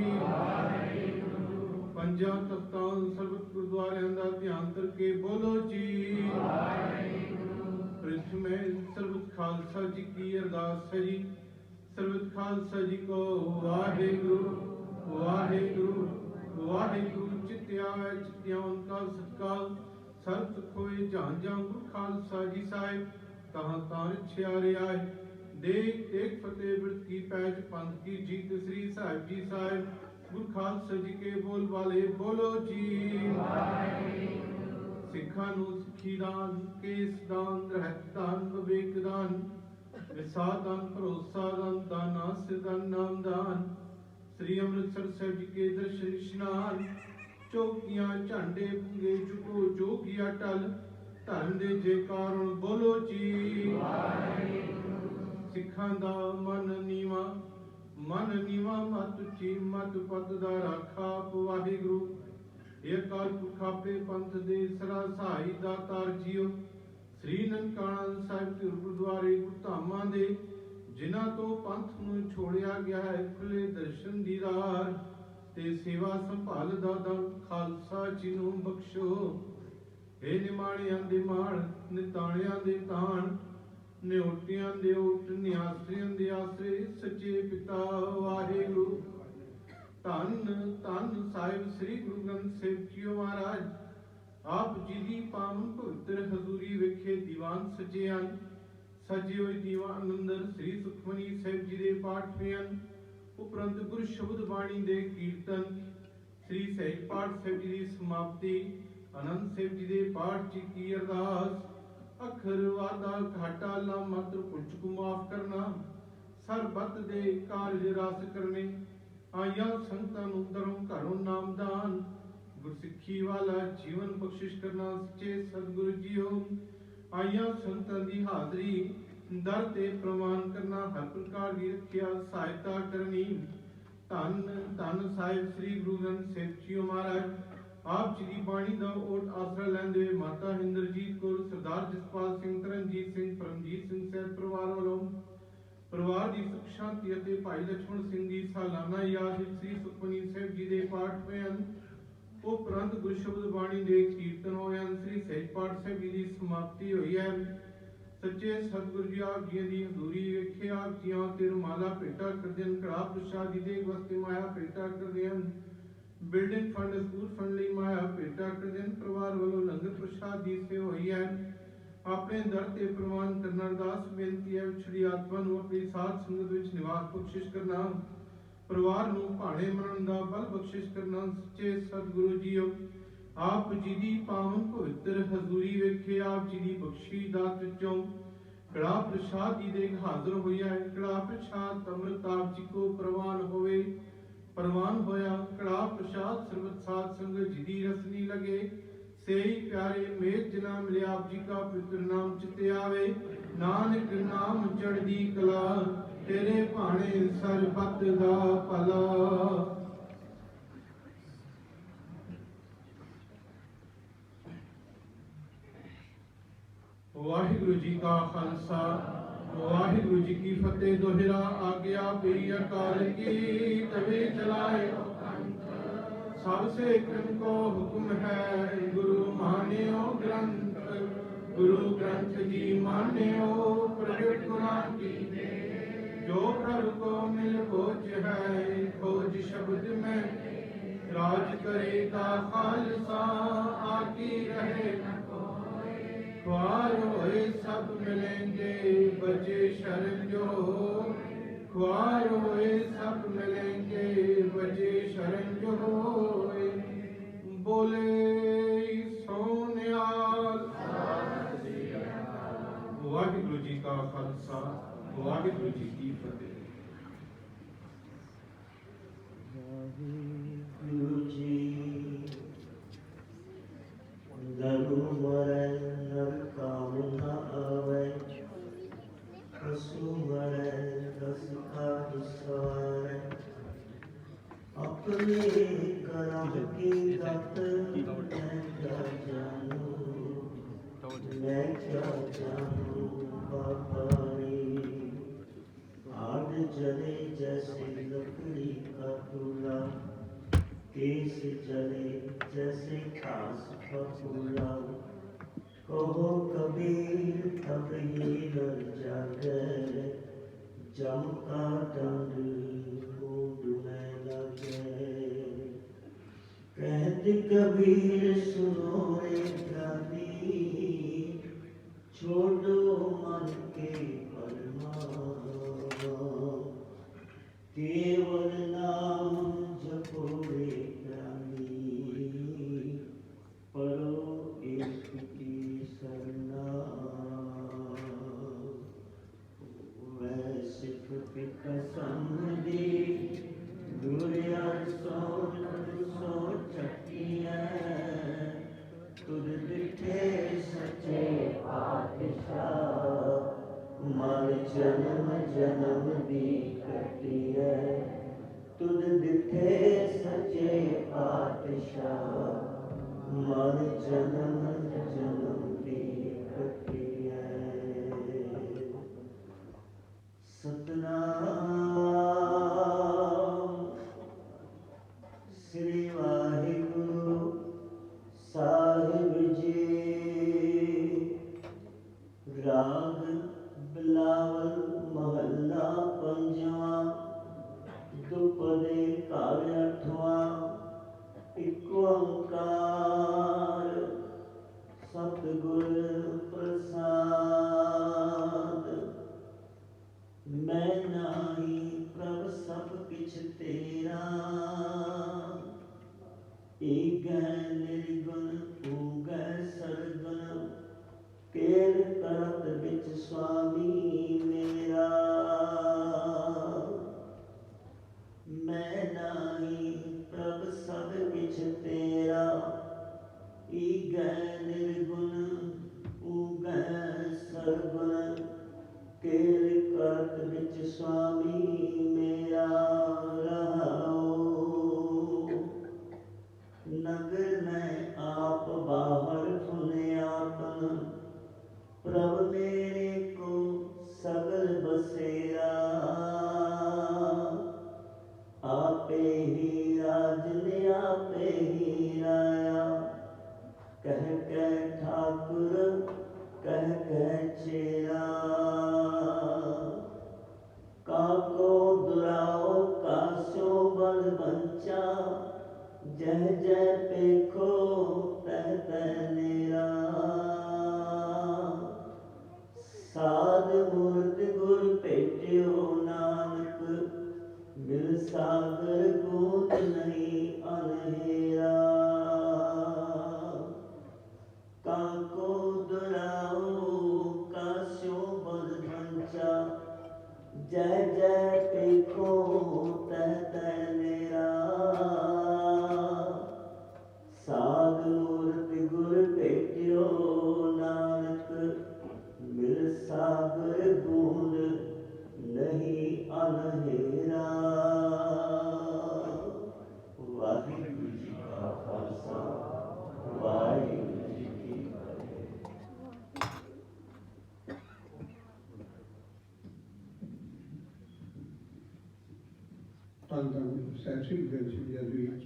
C: ਪੰਜਾਂ ਤਖਤਾਂ ਸਰਬਤ ਗੁਰਦੁਆਰਿਆਂ ਦਾ ਧਿਆਨ ਕਰਕੇ ਬੋਲੋ ਜੀ। ਪ੍ਰਥਮੇ ਸਰਬਤ ਖਾਲਸਾ ਜੀ ਕੀ ਅਰਦਾਸ ਹੈ ਜੀ। ਸਰਬਤ ਖਾਲਸਾ ਜੀ ਕੋ ਵਾਹਿਗੁਰੂ ਵਾਹਿਗੁਰੂ ਵਾਹਿਗੁਰੂ। ਚਿਤਿਆ ਹੈ ਚਿਤਿਆ ਉਨਕਾ ਸਤਿਕਾਰ, ਸਰਬ ਸੁਖ ਹੋਏ ਜਹਾਂ ਜਹਾਂ। ਗੁਰੂ ਖਾਲਸਾ ਜੀ ਸਾਹਿਬ ਤਹਾਂ ਤਹਾਂ ਰਛਿਆ ਰਿਹਾ ਹੈ। ਦੇਖ ਦੇਖ ਫਤਿਹ ਬਿਰਤ ਕੀ ਪੈਜ, ਪੰਥ ਕੀ ਜੀਤ। ਸ੍ਰੀ ਸਾਹਿਬ ਜੀ ਸਾਹਿਬ ਗੁਰੂ ਖਾਲਸਾ ਜੀ ਕੇ ਬੋਲ ਵਾਲੇ ਬੋਲੋ ਜੀ। ਸਿੱਖਾਂ ਨੂੰ ਸਿੱਖੀ ਦਾਨ, ਕੇਸ ਦਾਨ, ਰਹਿਤ ਦਾਨ, ਵਿਵੇਕ ਦਾਨ, ਵਿਸਾਹ ਦਾਨ, ਭਰੋਸਾ ਦਾਨ, ਦਾਨਾ ਸਿਰ ਦਾਨ, ਨਾਮ ਦਾਨ। ਸ੍ਰੀ ਅੰਮ੍ਰਿਤਸਰ ਸਾਹਿਬ ਜੀ ਕੇ ਦਰਸ਼ਨ ਇਸ਼ਨਾਨ, ਚੌਕੀਆਂ ਝਾਂਡੇ ਪੁੰਗੇ ਝੁਕੋ ਜੋਗੀਆ ਟਲ। ਧਰਮ ਦੇ ਜੈਕਾਰ ਹੁਣ ਬੋਲੋ ਜੀ। ਸਿੱਖਾਂ ਦਾ ਮਨ ਨੀਵਾ ਮਤ ਉੱਚੀ, ਮਤ ਪਦ ਦਾ ਰਾਖਾ ਆਪ ਵਾਹਿਗੁਰੂ। ਇਹ ਅਕਾਲ ਪੁਰਖ ਆਪੇ ਪੰਥ ਦੇ ਸਰਾ ਸਹਾਈ ਦਾਤਾਰ ਜੀਓ। ਸ੍ਰੀ ਨਨਕਾਣਾ ਸਾਹਿਬ ਦੇ ਗੁਰਦੁਆਰੇ ਗੁਰਧਾਮਾਂ ਦੇ, ਜਿਨ੍ਹਾਂ ਤੋਂ ਪੰਥ ਨੂੰ ਛੋੜਿਆ ਗਿਆ ਹੈ, ਖੁੱਲੇ ਦਰਸ਼ਨ ਦੀਦਾਰ ਤੇ ਸੇਵਾ ਸੰਭਾਲ ਦਾ ਦਾਨ ਖਾਲਸਾ ਜੀ ਨੂੰ ਬਖਸ਼ੋ। ਇਹ ਨਿਮਾਣਿਆਂ ਦੇ ਮਾਣ, ਨਿਤਾਣਿਆਂ ਦੇ ਤਾਣ, ਨਿਉਟਿਆਂ ਦੇ ਓਟ, ਨਿਆਸਰਿਆਂ ਦੇ ਆਸਰੇ। ਸੱਚੇ ਪਿਤਾ ਵਾਹਿਗੁਰੂ। ਧੰਨ ਧੰਨ ਸਾਹਿਬ ਸ੍ਰੀ ਗੁਰੂ ਗ੍ਰੰਥ ਸਾਹਿਬ ਜੀਓ ਮਹਾਰਾਜ। ਆਪ ਜੀ ਦੀ ਪਾਵਨ ਪਵਿੱਤਰ ਹਜ਼ੂਰੀ ਵੇਖੇ ਦੀਵਾਨ ਸਜੇ ਹਨ। ਸਜੇ ਹੋਏ ਦੀਵਾਨ ਅੰਦਰ ਸ੍ਰੀ ਸੁਖਮਨੀ ਸਾਹਿਬ ਜੀ ਦੇ ਪਾਠ ਹੋਏ ਹਨ। ਉਪਰੰਤ ਗੁਰ ਸ਼ਬਦ ਬਾਣੀ ਦੇ ਕੀਰਤਨ, ਸ੍ਰੀ ਸਹਿਜ ਪਾਠ ਸਾਹਿਬ ਜੀ ਦੀ ਸਮਾਪਤੀ, ਆਨੰਦ ਸਾਹਿਬ ਜੀ ਦੇ ਪਾਠ ਜੀ ਕੀ ਅਰਦਾਸ। ਅੱਖਰ ਵਾਦਾ ਘਾਟਾ ਲਾ ਮਾਤਰ ਪੁੱਛ ਕੋ ਮਾਫ ਕਰਨਾ, ਸਰਬਤ ਦੇ ਕਾਰਜ ਰਸ ਕਰਨੇ। ਆਇਆ ਸੰਤਾਂ ਨੂੰ ਧਰਮ ਘਰੋਂ ਨਾਮਦਾਨ, ਗੁਰਸਿੱਖੀ ਵਾਲਾ ਜੀਵਨ ਬਖਸ਼ਿਸ਼ ਕਰਨਾ। ਸੱਚੇ ਸਤਿਗੁਰੂ ਜੀਓ ਆਇਆ ਸੰਤਾਂ ਦੀ ਹਾਜ਼ਰੀ, ਦਰ ਤੇ ਪ੍ਰਵਾਨ ਕਰਨਾ। ਹਰ ਪ੍ਰਕਾਰ ਦੀ ਰੱਖਿਆ ਸਹਾਇਤਾ ਕਰਨੀ। ਧੰਨ ਧੰਨ ਸਾਹਿਬ ਸ੍ਰੀ ਗੁਰੂ ਗ੍ਰੰਥ ਸਾਹਿਬ ਜੀਓ ਮਹਾਰਾਜ। ਆਪ ਜੀ ਦੀ ਬਾਣੀ ਦਾ ਓਟ ਆਸਰਾ ਲੈਂਦੇ ਹੋਏ ਮਾਤਾ ਹਿੰਦਰਜੀਤ ਕੌਰ, ਸਰਦਾਰ ਜਸਪਾਲ ਸਿੰਘ, ਤਰਨਜੀਤ ਸਿੰਘ, ਪਰਮਜੀਤ ਸਿੰਘ ਸਾਹਿਬ ਪਰਿਵਾਰ ਵੱਲੋਂ ਪਰਿਵਾਰ ਦੀ ਸੁਖ ਸ਼ਾਂਤੀ ਅਤੇ ਭਾਈ ਲਛਮਣ ਸਿੰਘ ਦੀ ਸਾਲਾਨਾ ਯਾਦ ਵਿੱਚ ਸ੍ਰੀ ਸੁਖਮਨੀ ਸਾਹਿਬ ਜੀ ਦੇ ਪਾਠ ਹੋਏ ਹਨ। ਉਪਰੰਤ ਗੁਰ ਸ਼ਬਦ ਬਾਣੀ ਦੇ ਕੀਰਤਨ ਹੋਏ ਹਨ। ਸ੍ਰੀ ਸਹਿਜ ਪਾਠ ਸਾਹਿਬ ਜੀ ਦੀ ਸਮਾਪਤੀ ਹੋਈ ਹੈ। ਸੱਚੇ ਸਤਿਗੁਰੂ ਜੀ ਆਪ ਜੀ ਦੀ ਹਜ਼ੂਰੀ ਵੇਖੇ ਆਪ ਜੀਆਂ ਤੇ ਰੁਮਾਲਾ ਭੇਟਾ ਕਰਦੇ ਹਨ। ਕੜਾ ਪ੍ਰਸ਼ਾਦ ਦੀ ਦੇਗ ਵਾਸਤੇ ਮਾਇਆ ਭੇਟਾ ਕਰਦੇ ਹਨ। ਬਿਲਡਿੰਗ ਫੰਡ, ਸਕੂਲ ਫੰਡ ਲਈ ਮਾਇਆ ਭੇਟਾ ਕਰਦੇ ਹਨ। ਪਰਿਵਾਰ ਵੱਲੋਂ ਲੰਗਰ ਪ੍ਰਸ਼ਾਦ ਦੀ ਸੇਵਾ ਹੋਈ ਹੈ। ਆਪਣੇ ਦਰ ਤੇ ਪ੍ਰਵਾਨ ਕਰਨਾ। ਅਰਦਾਸ ਬੇਨਤੀ ਹੈ ਵਿਛੜੀ ਆਤਮਾ ਨੂੰ ਆਪਣੀ ਸਾਧ ਸੰਗਤ ਵਿੱਚ ਨਿਵਾਸ ਬਖਸ਼ਿਸ਼ ਕਰਨਾ। ਪਰਿਵਾਰ ਨੂੰ ਭਾਣੇ ਮਰਨ ਦਾ ਬਲ ਬਖਸ਼ਿਸ਼ ਕਰਨਾ। ਸੱਚੇ ਸਤਿਗੁਰੂ ਜੀਓ ਆਪ ਜੀ ਦੀ ਪਾਵਨ ਪਵਿੱਤਰ ਹਜ਼ੂਰੀ ਵੇਖੇ ਆਪ ਜੀ ਦੀ ਬਖਸ਼ੀ ਦਾਤ ਵਿੱਚੋਂ ਕੜਾ ਪ੍ਰਸ਼ਾਦ ਦੀ ਦੇਗ ਹਾਜ਼ਰ ਹੋਈ ਹੈ। ਕੜਾ ਪ੍ਰਸ਼ਾਦ ਅੰਮ੍ਰਿਤ ਆਪ ਜੀ ਕੋ ਪ੍ਰਵਾਨ ਹੋਵੇ। ਪ੍ਰਵਾਨ ਹੋਇਆ ਕੜਾ ਪ੍ਰਸ਼ਾਦ ਸਰਬਤ ਸਾਧ ਸੰਗਤ ਜੀ ਦੀ ਰਸਨੀ ਲਗੇ। ਸੇਈ ਪਿਆਰੇ ਮੇਜ ਜਿਨਾ ਮਿਲਿਆ ਆਪ ਜੀ का पवित्र नाम चिते आवे। नानक नाम चढ़दी कला तेरे भाणे सरबत दा भला। वाहिगुरु जी का खालसा वाहिगुरु जी की फतेह। दोहरा आज्ञा पी अकाल की तवे चलाए। सबसे क्रम को हुक्म है गुरु मान्यो ग्रंथ। गुरु ग्रंथ जी मान्यो प्रगट गुना की। जो प्रभु को मिल खोज है खोज शब्द में। राज करेगा खालसा आकी रहे न कोई। ख्वार होए सब मिलेंगे बचे शरण जो। ख्वार होए सब मिलेंगे बचे शरण जो होए। बोले सोनियाल। वाहिगुरु जी का खालसा वाहिगुरु जी की फतेह।
A: वाहिगुरु जी गरु मरै नर काम न आवे। हसु मरै रस खा
D: ये करम की दत मैं क्या जानूं, मैं क्या जानूं बाबा रे। आग जले जैसे लकड़ी का चूल्हा, केस जले जैसे घास का फूला। कहो कबीर तब ये लड़ जागे, जम का दंड मूड में लगे। कहते कबीर सुनो रे ज्ञानी, छोड़ो मन के परमार, केवल नाम जपो रे ज्ञानी, पढ़ो एक की सरना। वह सिख कसम दी दुरिया सो चकी है, तुद दिखे सच्चे पातशाह, मर जन्म जन्म दी कटी है। तुद दिखे सच्चे पातशाह, मर जन्म जन्म दी कटी है। सतनाम श्री वाहिगुरु साहिब जी। राग बिलावल महला पंजवा, दुपदे घर अठवां, एक ओंकार सतगुर प्रसाद। मैं नाही प्रभ सब किछ तेरा, ईगै निर्गुण ऊगै सरगुण, केल करत बिच स्वामी मेरा। मैं नाही प्रभ सब किछ तेरा, ईगै निर्गुण ऊगै सरगुण, केल करत बिच स्वामी मेरा। रहाओ नगर में आप बाहर पुण्यापन, प्रभ मेरे को सगल बसेरा। आपे ही राजने आपे ही राया, कह कह ठाकुर कह कह चेरा। काको दुराओ कासो बल बंचा, जह जह पेखो तह तह नेरा। साध मूर्त गुर भेटियो नानक, मिल सागर गूंज नहीं अनहेरा। काको दुराओ कासो बल बंचा, जय जय पेखो तह तह नेरा। साध मूर्त गुर भेटियो नानक, मिल सागर गूंज नहीं अनहेरा। वाहिगुरु जी का खालसा, वाहिगुरु जी की फतेह।
B: ਧੰਨ ਧੰਨ ਗੁਰੂ ਸਾਹਿਬ ਸ੍ਰੀ ਗ੍ਰੰਥ ਸਾਹਿਬ ਜੀ ਦੇ ਵਿੱਚ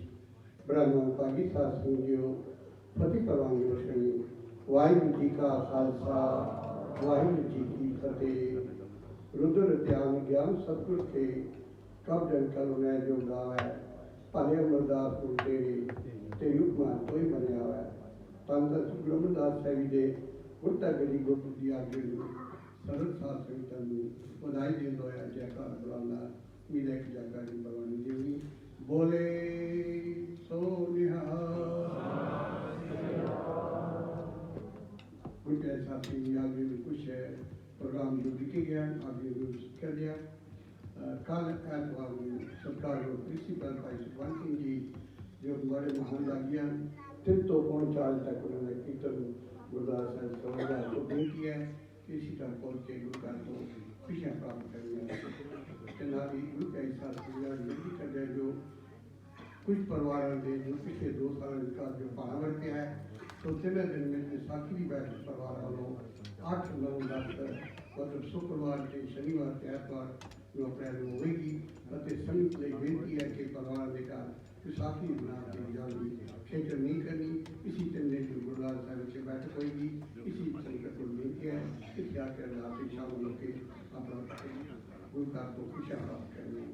B: ਬ੍ਰਾਹਮਣ ਭਾਗੀ ਸਾਧ ਸੰਗਤ ਜੀਓ ਫਤਿਹ ਕਰਵਾਂਗੇ ਰੋਸ਼ਨੀ। ਵਾਹਿਗੁਰੂ ਜੀ ਕਾ ਖਾਲਸਾ, ਵਾਹਿਗੁਰੂ ਜੀ ਕੀ ਫਤਿਹ। रुद्र ध्यान ज्ञान सतगुर के कब जन कल मैं जो गावै, भले अमरदास गुरु तेरी उपमा कोई बने आवै। धन धन श्री गुरु अमरदास साहिब जी दे गुरता गली गुरु की आगे सरल साध संगतां नूं बधाई देंदा होया जयकार बुलांदा मेरे एक जगह की भगवानी देवी बोले सो निहाल। गुरु के साथी आगे कुछ प्रोग्राम जो लिखे गए आगे कर दिया। कल एतवार को सरकार प्रिंसिपल भाई सुखवंत सिंह जी जो बड़े महान लागिया 3 तो 4 तक उन्होंने कीर्तन गुरुद्वारा साहिब सभा को बेनती है कि इसी तरह पहुँच के गुरुकार को खुशियाँ प्राप्त करेंगे। गुरु का हिस्सा कर रहे जो
E: कुछ परिवारों के जो पिछले 2 साल का जो भाड़ा वरत्या है तो 3 दिन में विसाखी की बैठक परिवार वालों 8, 9, 10 मतलब शुक्रवार से शनिवार से ऐतवार 9 अप्रैल को होगी संयुक्त बेनती है कि परिवार के घर विसाखी बना के जानी खेचर नहीं करनी। इसी दिन जो गुरुद्वारा साहब से बैठक होगी इसी संगत को बेनती है इस जाकर रात शाम होकर अपना गुरु घर को खुशियाँ प्राप्त करनी।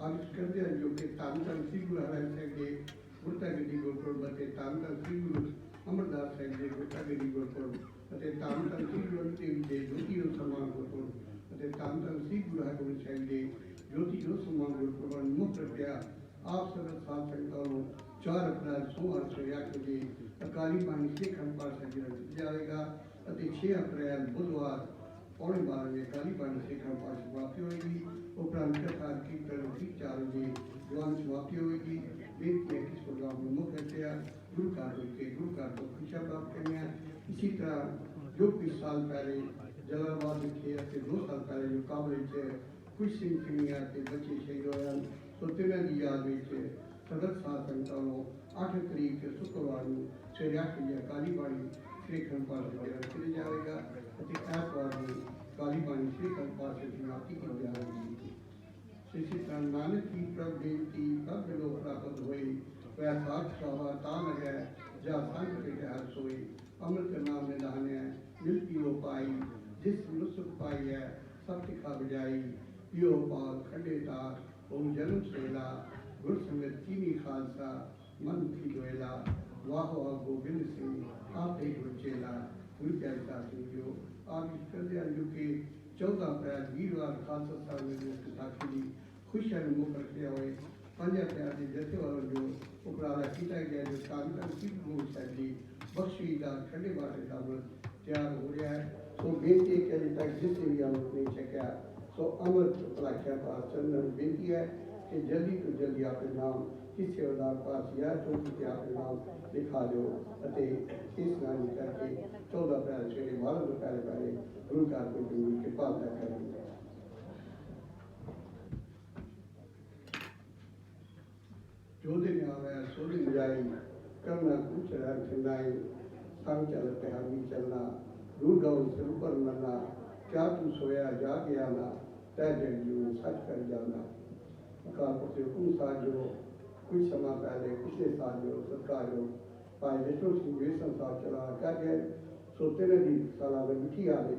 E: आज करते हैं जो कि धन धन श्री गुरु हरिराय साहब के गुरता गड्डी गुरपुरब ਅਤੇ ਧੰਨ ਧੰਨ श्री गुरु अमरदास साहब के गुरता गड्डी गुरपुरब ਅਤੇ ਧੰਨ ਧੰਨ श्री गुरु अर्जन देव जी ज्योति जो सम्मान गुरपुरब ਅਤੇ ਧੰਨ ਧੰਨ श्री गुरु हरगोबिंद साहब के ज्योति जो सम्मान गुरपुरब मुक्त रखिया। आप सब साथ संगतां नूं 4 अप्रैल सोमवार सवेरे 8 बजे अकाली बाणी सिख अखंड पाठ साहिब जी रखा जाएगा ਅਤੇ 6 अप्रैल बुधवार 12:30 बजे अकाली बाणी सिख अखंड पाठ समाप्ति होगी। उपरांत कथा कीर्तन ठीक 4 बजे जवान समाप्ति होगी। बेनती है किस प्रोग्राम में मुख्य रखा गुरु घर के गुरु घर को खुशियाँ प्राप्त करनी। इसी तरह जो कुछ साल पहले जलालाबाद विखे 2 साल पहले जो काबुल कुछ सिंह सिंगिया बच्चे शहीद होए तो तिन्हां की याद में सदर साथ संगतां नूं 8 तरीक शुक्रवार को सवेरे 8 बजे अकाली बाणी श्री अखंड पाठ रखा जाएगा। ऐतवार को काली बाणी श्री अखंड पाठ से समाप्ति की जाएगी। इसी तरह नानक की प्रभ बेनती प्रभ लोग प्राप्त हुए वह साथ सवा ता लगे जा संग के हर सोई अमृत नाम निधाने मिलती हो पाई जिस नुसुख पाई है सब तिखा बजाई पियो पाल खंडे तार ओम जन्म सेला गुर संगत चीनी खालसा मन की दोएला वाह वाह गोविंद सिंह आप एक बचेला गुरु चरिता सिंह जो आप इस कल्याण जो के 14 अप्रैल वीरवार खालसा साहब में विसाखी की खुशियां मुख रखते हुए 5 अप्रैल के जथे वालों जो उपराला किया गया जो कानून की गुरु साहब जी बख्शी का ठंडे बाटे का तैयार हो रहा है। सो बेनती के अभी तक जिसने भी अमृत नहीं छकिया सो अमृत पलाख्या पास चंदन बेनती है कि जल्दी तो जल्दी अपने नाम किस सेवादार पास या चौकी के अपने नाम लिखा दो इस नाम करके 14 अप्रैल से 12 तो पहले गुरु घर को के पालना करेंगे। जो दिन आवे सो दिन जाई करना कुछ रह खिलाई संग चल हावी चलना दूर गाँव से ऊपर मरना क्या तू सोया जा गया ना तय जगजू सच कर जाना। अकाल पुरख हुकुम साथ जो कुछ समय पहले पिछले साल जो सरकार जो भाई विष्णु सिंह वेसन साहब चला कर गए सो 3 साल मिठी आए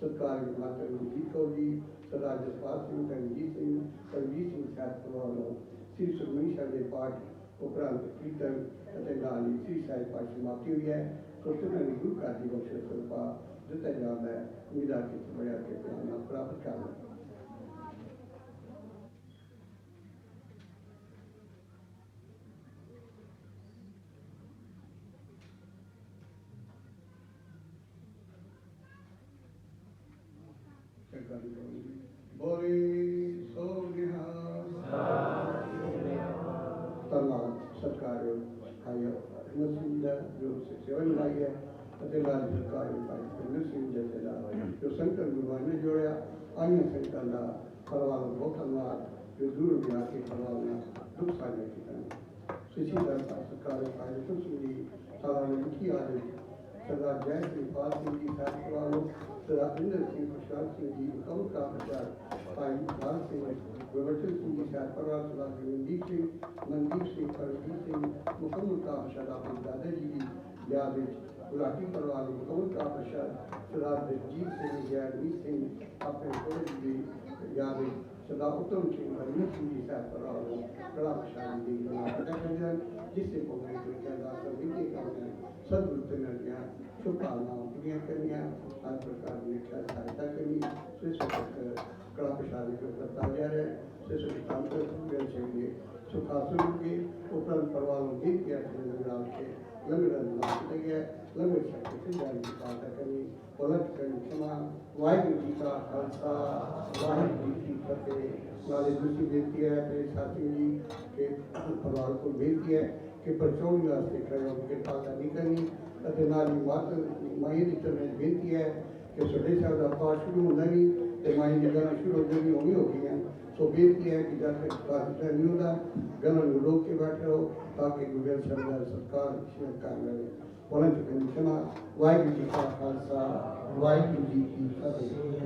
E: सरकार के माता गुरजीत कौर जी सरदार जसपाल सिंह तरनजीत सिंह साहब वालों श्री सुखमनी साहब के पाठ उपरांत कीर्तन नाल श्री साहिब पाठ समाप्ति हुई है। तो तिन्होंने गुरु घर की बख्शिश कृपा दिता जाता है उम्मीद के बड़ा के प्यार प्राप्त करना। बोले सो धन्यवाद सरकार जो सेवा निभाई है सरकार जो संकर गुरुआ ने जोड़ा अन्य संगतां का परिवार बहुत धन्यवाद जो दूर बिहार के परिवार ने दुख साझा किया। इसी तरह सरकार जी सालाना लिखी आज सरदार जय सिंह पाल सिंह जी साहब परिवारों सरदार इंद्र सिंह प्रसाद सिंह जी कमल का प्रचार भाई लाल सिंह गोवर्धन सिंह जी साहब परिवार सरदार मनदीप सिंह परमजीत सिंह मुकम्मल का प्रसाद अपने दादाजी की याद गुलाटी परिवार मुकम्मल का प्रसाद सरदार जगजीत सिंह जयमीत सिंह अपने कॉलेज की याद सरदार उत्तम सिंह हरमीत सिंह जी साहब परिवार बड़ा प्रसाद जिससे सदगुरु नदियाँ शुभकामनाओं पूरी करनिया हर प्रकार की सहायता करनी स्विस कड़ा प्रसाद के करता जा रहा है स्विस चाहिए सुखासुन के उपरांत परिवारों के लंगर के गया लंगर शक्ति से जारी की सहायता करनी पलट करनी क्षमा वाहिगुरु जी का खालसा वाहिगुरु जी की फतेह। नाले दूसरी बेनती है अपने साथी जी के परिवार को बेनती है कि परचौनी वास्ते खड़े होकर कृपा नहीं करनी नाली माता माई की तरह बेनती है कि सुडे साहब का पाठ शुरू होना नहीं ਤੇ ਮਾਈ ਦੀ ਗੱਲਾਂ ਸ਼ੁਰੂ ਹੋ ਗਈ ਹੋ ਗਈਆਂ। ਸੋ ਬੇਨਤੀ ਹੈ ਕਿ ਜਦ ਤੱਕ ਪਾਕਿਸਤਾਨ ਨਹੀਂ ਹੁੰਦਾ ਗੱਲਾਂ ਨੂੰ ਰੋਕ ਕੇ ਬੈਠੇ ਰਹੋ ਤਾਂ ਕਿ ਗੁਰੂ ਸਾਹਿਬ ਦਾ ਸਰਕਾਰ ਸ਼ੇਅਰ ਕਰ ਲਵੇ। ਉਹਨਾਂ ਚ ਕੰਡੀਸ਼ਨਾਂ ਵਾਹਿਗੁਰੂ ਜੀ ਕਾ ਖਾਲਸਾ ਵਾਹਿਗੁਰੂ ਜੀ ਕੀ ਫਤਿਹ।